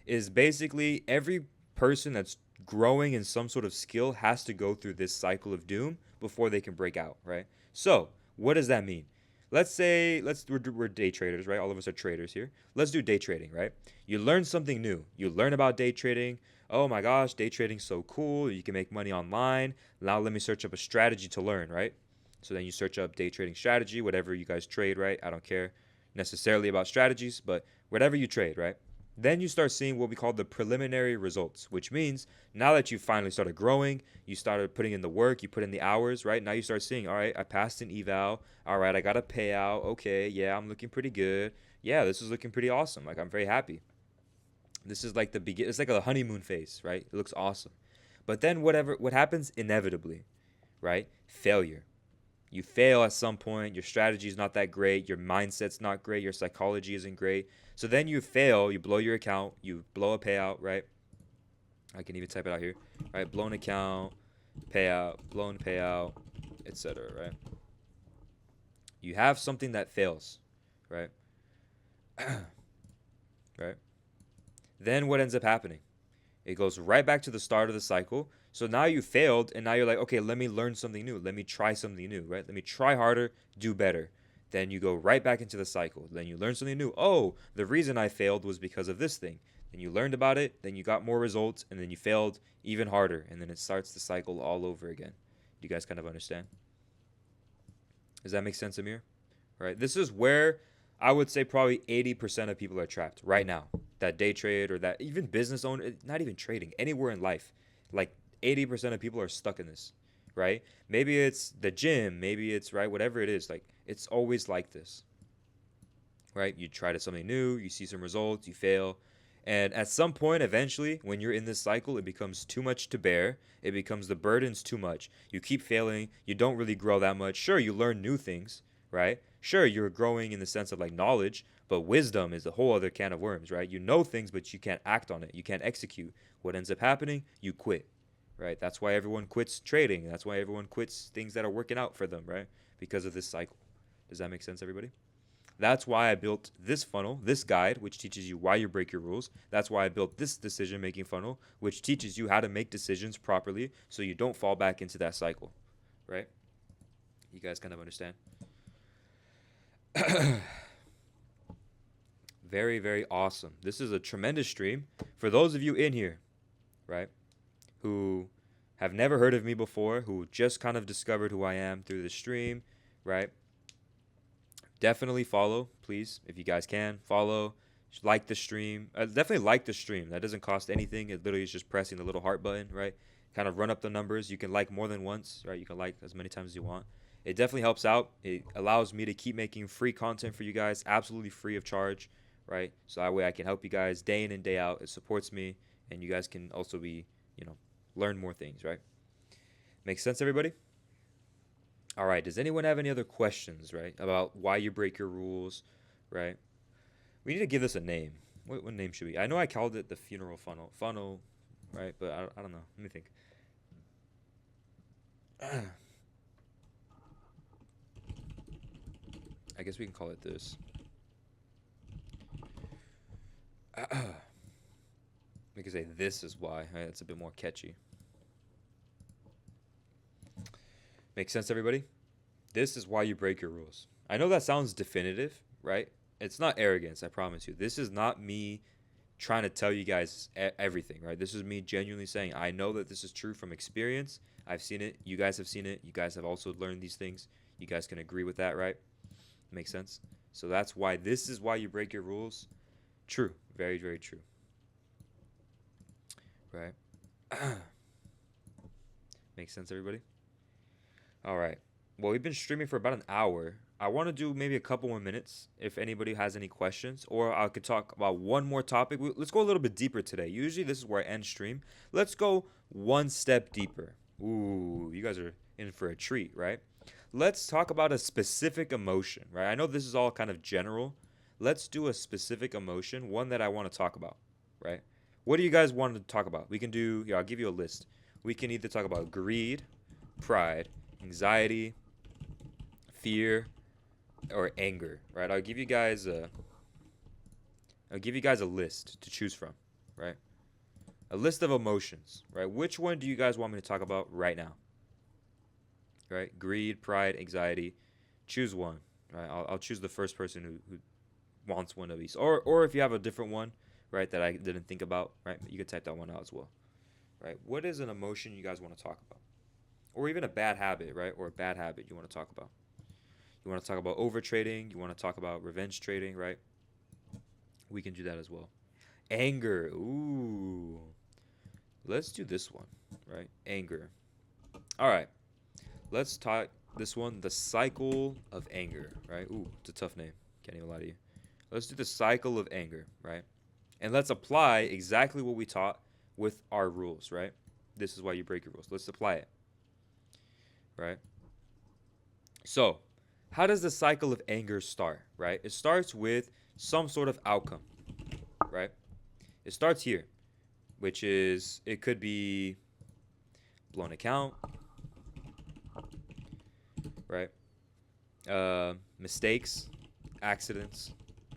is basically every person that's growing in some sort of skill has to go through this cycle of doom before they can break out, right? So what does that mean? Let's say we're day traders, right? All of us are traders here. Let's do day trading, right? You learn something new. You learn about day trading. Oh my gosh, day trading's so cool. You can make money online. Now let me search up a strategy to learn, right? So then you search up day trading strategy, whatever you guys trade, right? I don't care necessarily about strategies, but whatever you trade, right? Then you start seeing what we call the preliminary results, which means now that you finally started growing, you started putting in the work, you put in the hours, right? Now you start seeing, all right, I passed an eval. All right, I got a payout. Okay, yeah, I'm looking pretty good. Yeah, this is looking pretty awesome. Like, I'm very happy. This is like it's like a honeymoon phase, right? It looks awesome. But then what happens inevitably, right? Failure. You fail at some point, your strategy is not that great, your mindset's not great, your psychology isn't great. So then you fail, you blow your account, you blow a payout, right? I can even type it out here, right? Blown account, payout, blown payout, etc., right? You have something that fails, right? Right? Then what ends up happening? It goes right back to the start of the cycle. So now you failed, and now you're like, okay, let me learn something new. Let me try something new, right? Let me try harder, do better. Then you go right back into the cycle. Then you learn something new. Oh, the reason I failed was because of this thing. Then you learned about it, then you got more results, and then you failed even harder. And then it starts the cycle all over again. Do you guys kind of understand? Does that make sense, Amir? Right? This is where I would say probably 80% of people are trapped right now. That day trade or that even business owner, not even trading, anywhere in life. Like 80% of people are stuck in this, right? Maybe it's the gym, maybe it's, right, whatever it is. Like, it's always like this, right? You try to something new, you see some results, you fail. And at some point, eventually, when you're in this cycle, it becomes too much to bear. It becomes the burden's too much. You keep failing. You don't really grow that much. Sure, you learn new things, right? Sure, you're growing in the sense of like knowledge, but wisdom is a whole other can of worms, right? You know things, but you can't act on it. You can't execute. What ends up happening? You quit, right? That's why everyone quits trading. That's why everyone quits things that are working out for them, right? Because of this cycle. Does that make sense, everybody? That's why I built this funnel, this guide, which teaches you why you break your rules. That's why I built this decision-making funnel, which teaches you how to make decisions properly so you don't fall back into that cycle, right? You guys kind of understand? Very, very awesome. This is a tremendous stream. For those of you in here, right, who have never heard of me before, who just kind of discovered who I am through the stream, right? Definitely follow, please, if you guys can. Follow, like the stream. Definitely like the stream. That doesn't cost anything. It literally is just pressing the little heart button, right? Kind of run up the numbers. You can like more than once, right? You can like as many times as you want. It definitely helps out. It allows me to keep making free content for you guys, absolutely free of charge, right? So that way I can help you guys day in and day out. It supports me, and you guys can also be, learn more things, right? Make sense, everybody? All right. Does anyone have any other questions, right, about why you break your rules, right? We need to give this a name. What name should we? I know I called it the funeral funnel, right? But I don't know. Let me think. I guess we can call it this. We can say this is why. Right? It's a bit more catchy. Make sense, everybody? This is why you break your rules. I know that sounds definitive, right? It's not arrogance, I promise you. This is not me trying to tell you guys everything, right? This is me genuinely saying, I know that this is true from experience. I've seen it. You guys have seen it. You guys have also learned these things. You guys can agree with that, right? Makes sense? So that's why this is why you break your rules. True. Very, very true. Right? Makes sense, everybody? All right. Well, we've been streaming for about an hour. I want to do maybe a couple more minutes if anybody has any questions, or I could talk about one more topic. Let's go a little bit deeper today. Usually this is where I end stream. Let's go one step deeper. Ooh, you guys are in for a treat, right? Let's talk about a specific emotion, right? I know this is all kind of general. Let's do a specific emotion, one that I want to talk about, right? What do you guys want to talk about? We can do, I'll give you a list. We can either talk about greed, pride, anxiety, fear, or anger, right? I'll give you guys a list to choose from, right? A list of emotions, right? Which one do you guys want me to talk about right now? Right? Greed, pride, anxiety. Choose one, right? I'll choose the first person who wants one of these, or if you have a different one, right, that I didn't think about, right? You can type that one out as well, right? What is an emotion you guys want to talk about? Or even a bad habit, right? Or a bad habit you want to talk about. You want to talk about overtrading. You want to talk about revenge trading, right? We can do that as well. Anger. Ooh. Let's do this one, right? Anger. All right. Let's talk this one, the cycle of anger, right? Ooh, it's a tough name. Can't even lie to you. Let's do the cycle of anger, right? And let's apply exactly what we taught with our rules, right? This is why you break your rules. Let's apply it. Right? So, how does the cycle of anger start, right? It starts with some sort of outcome, right? It starts here, which is, it could be blown account, right? Mistakes, accidents,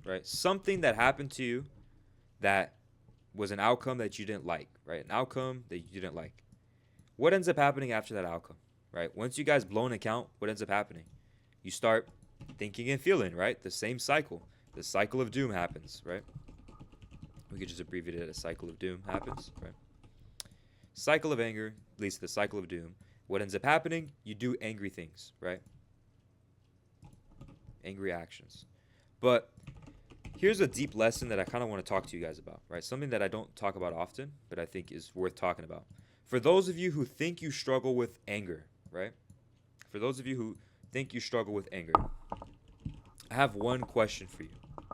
right? Something that happened to you that was an outcome that you didn't like, right? An outcome that you didn't like. What ends up happening after that outcome? Right? Once you guys blow an account, what ends up happening? You start thinking and feeling, right? The same cycle. The cycle of doom happens, right? We could just abbreviate it as cycle of doom happens, right? Cycle of anger leads to the cycle of doom. What ends up happening? You do angry things, right? Angry actions. But here's a deep lesson that I kind of want to talk to you guys about, right? Something that I don't talk about often, but I think is worth talking about. For those of you who think you struggle with anger, right? For those of you who think you struggle with anger, I have one question for you,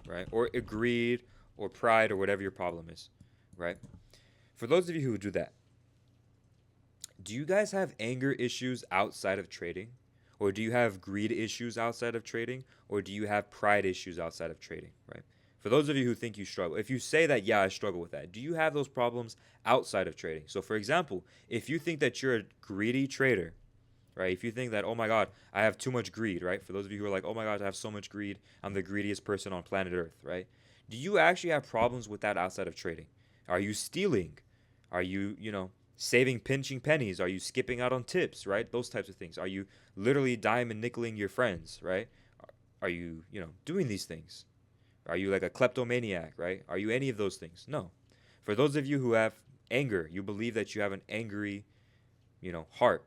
right? Or greed or pride or whatever your problem is, right? For those of you who do that, do you guys have anger issues outside of trading? Or do you have greed issues outside of trading? Or do you have pride issues outside of trading, right? For those of you who think you struggle, if you say that, yeah, I struggle with that, do you have those problems outside of trading? So, for example, if you think that you're a greedy trader, right? If you think that, oh my God, I have too much greed, right? For those of you who are like, oh my God, I have so much greed, I'm the greediest person on planet Earth, right? Do you actually have problems with that outside of trading? Are you stealing? Are you, saving pinching pennies? Are you skipping out on tips, right? Those types of things. Are you literally dime and nickeling your friends, right? Are you, doing these things? Are you like a kleptomaniac, right? Are you any of those things? No. For those of you who have anger, you believe that you have an angry, heart.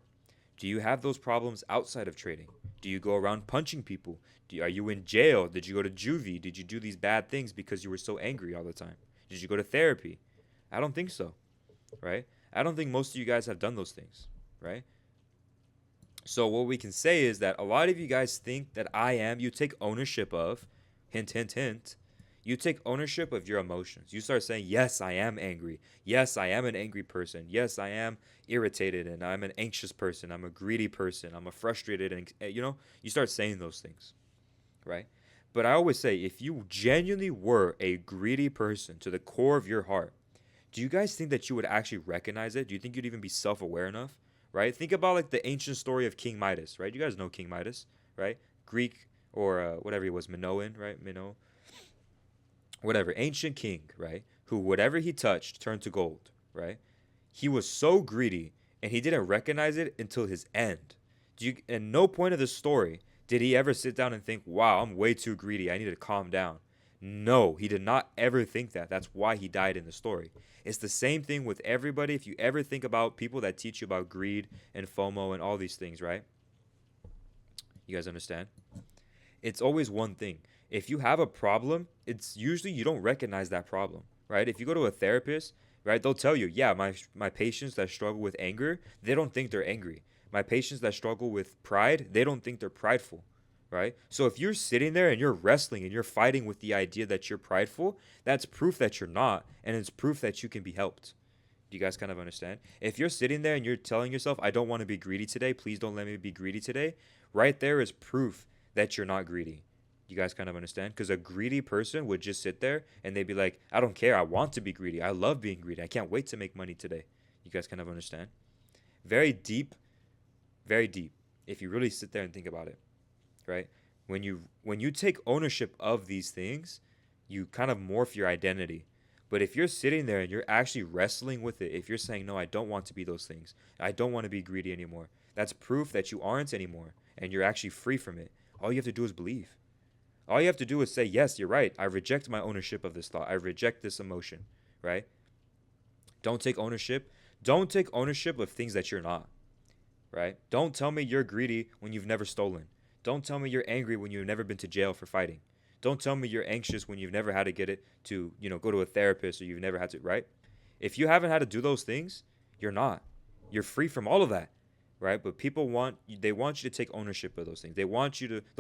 Do you have those problems outside of trading? Do you go around punching people? Are you in jail? Did you go to juvie? Did you do these bad things because you were so angry all the time? Did you go to therapy? I don't think so, right? I don't think most of you guys have done those things, right? So what we can say is that a lot of you guys think that you take ownership of, hint, hint, hint, you take ownership of your emotions. You start saying, yes, I am angry. Yes, I am an angry person. Yes, I am irritated and I'm an anxious person. I'm a greedy person. I'm a frustrated, and you start saying those things, right? But I always say, if you genuinely were a greedy person to the core of your heart, do you guys think that you would actually recognize it? Do you think you'd even be self-aware enough, right? Think about like the ancient story of King Midas, right? You guys know King Midas, right? Greek or whatever he was, Minoan, right? Whatever, ancient king, right? Who whatever he touched turned to gold, right? He was so greedy and he didn't recognize it until his end. At no point of the story did he ever sit down and think, wow, I'm way too greedy. I need to calm down. No, he did not ever think that. That's why he died in the story. It's the same thing with everybody. If you ever think about people that teach you about greed and FOMO and all these things, right? You guys understand? It's always one thing. If you have a problem, it's usually you don't recognize that problem, right? If you go to a therapist, right, they'll tell you, yeah, my patients that struggle with anger, they don't think they're angry. My patients that struggle with pride, they don't think they're prideful, right? So if you're sitting there and you're wrestling and you're fighting with the idea that you're prideful, that's proof that you're not, and it's proof that you can be helped. Do you guys kind of understand? If you're sitting there and you're telling yourself, I don't want to be greedy today, please don't let me be greedy today, right there is proof that you're not greedy. You guys kind of understand? Because a greedy person would just sit there and they'd be like, I don't care. I want to be greedy. I love being greedy. I can't wait to make money today. You guys kind of understand? Very deep, very deep. If you really sit there and think about it, right? When you take ownership of these things, you kind of morph your identity. But if you're sitting there and you're actually wrestling with it, if you're saying, no, I don't want to be those things, I don't want to be greedy anymore, that's proof that you aren't anymore and you're actually free from it. All you have to do is believe. All you have to do is say, yes, you're right. I reject my ownership of this thought. I reject this emotion, right? Don't take ownership. Don't take ownership of things that you're not, right? Don't tell me you're greedy when you've never stolen. Don't tell me you're angry when you've never been to jail for fighting. Don't tell me you're anxious when you've never had to get it to, go to a therapist or you've never had to, right? If you haven't had to do those things, you're not. You're free from all of that, right? But they want you to take ownership of those things. The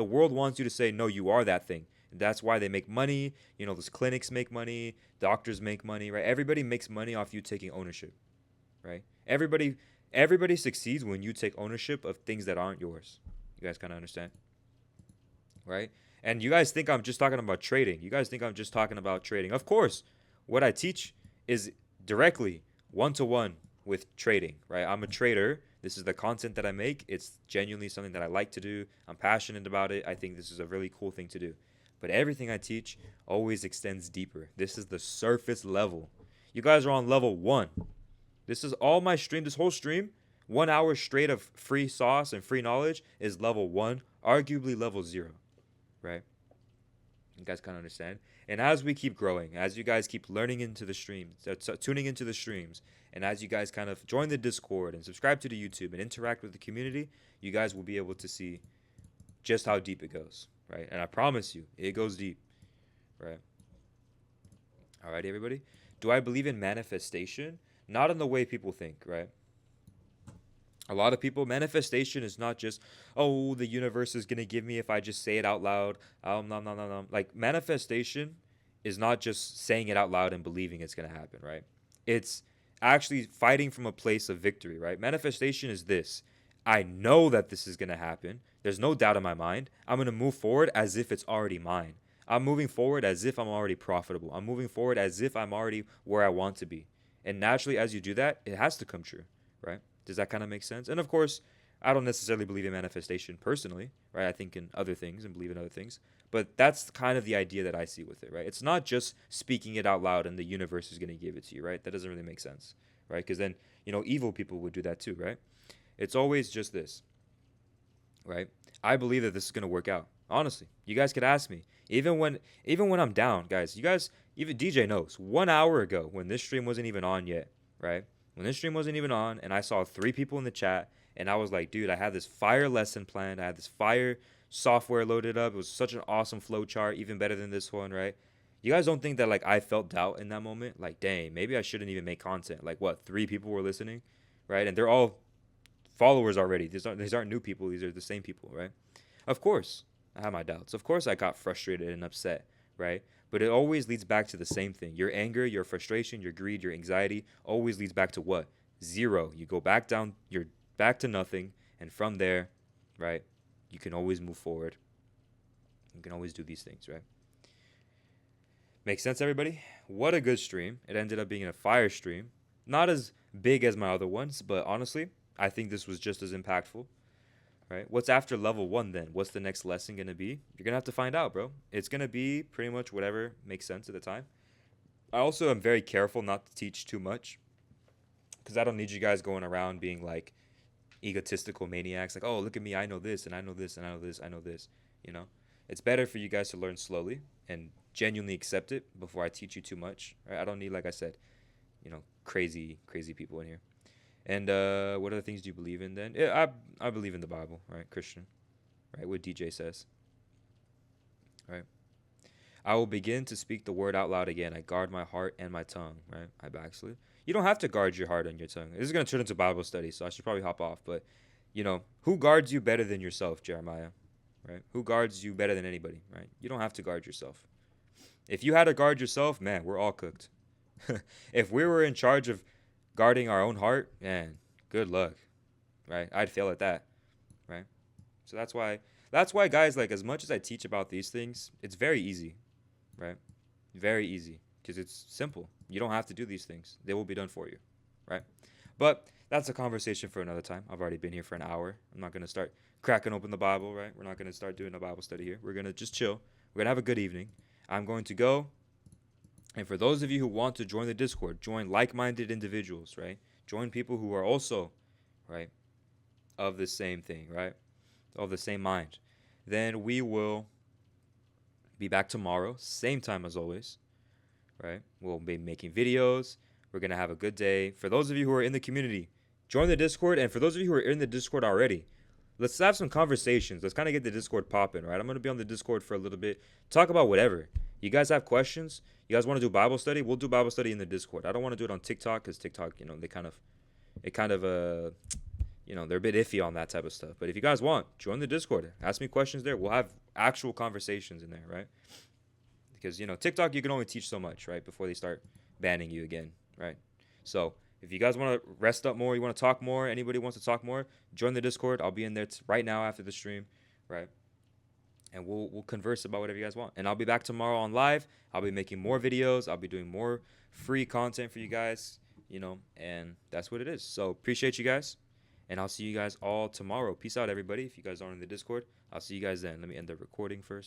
world wants you to say, no, you are that thing. And that's why they make money. Those clinics make money, doctors make money, right? Everybody makes money off you taking ownership, right? Everybody succeeds when you take ownership of things that aren't yours. You guys kind of understand, right? And you guys think I'm just talking about trading. Of course, what I teach is directly one-to-one with trading, right? I'm a trader. This is the content that I make. It's genuinely something that I like to do. I'm passionate about it. I think this is a really cool thing to do. But everything I teach always extends deeper. This is the surface level. You guys are on level 1. This is all my stream. This whole stream, 1 hour straight of free sauce and free knowledge is level 1, arguably level 0, right? You guys kind of understand? And as we keep growing, as you guys keep learning into the streams, tuning into the streams, and as you guys kind of join the Discord and subscribe to the YouTube and interact with the community, you guys will be able to see just how deep it goes, right? And I promise you, it goes deep, right? All right, everybody. Do I believe in manifestation? Not in the way people think, right? A lot of people, manifestation is not just, oh, the universe is going to give me if I just say it out loud. No, no, no, no. Like, manifestation is not just saying it out loud and believing it's going to happen, right? It's actually fighting from a place of victory, right? Manifestation is this: I know that this is going to happen. There's no doubt in my mind. I'm going to move forward as if it's already mine. I'm moving forward as if I'm already profitable. I'm moving forward as if I'm already where I want to be. And naturally, as you do that, it has to come true, right? Does that kind of make sense? And of course, I don't necessarily believe in manifestation personally, right? I think in other things and believe in other things. But that's kind of the idea that I see with it, right? It's not just speaking it out loud and the universe is going to give it to you, right? That doesn't really make sense, right? Because then, evil people would do that too, right? It's always just this, right? I believe that this is going to work out. Honestly, you guys could ask me. Even when I'm down, guys, even DJ knows. 1 hour ago, when this stream wasn't even on yet, right? When this stream wasn't even on, and I saw 3 people in the chat, and I was like, dude, I had this fire lesson planned. I had this fire software loaded up. It was such an awesome flow chart, even better than this one, right? You guys don't think that like I felt doubt in that moment? Like, dang, maybe I shouldn't even make content. Like, what? 3 people were listening, right? And they're all followers already. These aren't new people. These are the same people, right? Of course, I have my doubts. Of course, I got frustrated and upset, right? But it always leads back to the same thing. Your anger, your frustration, your greed, your anxiety always leads back to what? 0. You go back down, you're back to nothing. And from there, right, you can always move forward. You can always do these things, right? Make sense, everybody? What a good stream. It ended up being a fire stream. Not as big as my other ones, but honestly, I think this was just as impactful. Right? What's after level 1 then? What's the next lesson going to be? You're going to have to find out, bro. It's going to be pretty much whatever makes sense at the time. I also am very careful not to teach too much because I don't need you guys going around being like egotistical maniacs. Like, oh, look at me. I know this and I know this and I know this. I know this. It's better for you guys to learn slowly and genuinely accept it before I teach you too much. Right? I don't need, like I said, crazy people in here. And what other things do you believe in then? Yeah, I believe in the Bible, right? Christian, right? What DJ says, right? I will begin to speak the word out loud again. I guard my heart and my tongue, right? I backslid. You don't have to guard your heart and your tongue. This is going to turn into Bible study, so I should probably hop off. But, who guards you better than yourself, Jeremiah, right? Who guards you better than anybody, right? You don't have to guard yourself. If you had to guard yourself, man, we're all cooked. If we were in charge of guarding our own heart, man, good luck, right? I'd fail at that, right? So that's why guys, like, as much as I teach about these things, it's very easy, right? Very easy, because it's simple. You don't have to do these things. They will be done for you, right? But that's a conversation for another time. I've already been here for an hour. I'm not going to start cracking open the Bible, right? We're not going to start doing a Bible study here. We're going to just chill. We're going to have a good evening. I'm going to go. And for those of you who want to join the Discord, join like-minded individuals, right? Join people who are also, right, of the same thing, right? Of the same mind. Then we will be back tomorrow, same time as always, right? We'll be making videos. We're going to have a good day. For those of you who are in the community, join the Discord. And for those of you who are in the Discord already, let's have some conversations. Let's kind of get the Discord popping, right? I'm going to be on the Discord for a little bit. Talk about whatever. You guys have questions? You guys want to do Bible study? We'll do Bible study in the Discord. I don't want to do it on TikTok because TikTok, they're a bit iffy on that type of stuff. But if you guys want, join the Discord. Ask me questions there. We'll have actual conversations in there, right? Because, TikTok, you can only teach so much, right? Before they start banning you again, right? So if you guys want to rest up more, you want to talk more, anybody wants to talk more, join the Discord. I'll be in there right now after the stream, right? And we'll converse about whatever you guys want. And I'll be back tomorrow on live. I'll be making more videos. I'll be doing more free content for you guys, and that's what it is. So appreciate you guys. And I'll see you guys all tomorrow. Peace out, everybody. If you guys aren't in the Discord, I'll see you guys then. Let me end the recording first.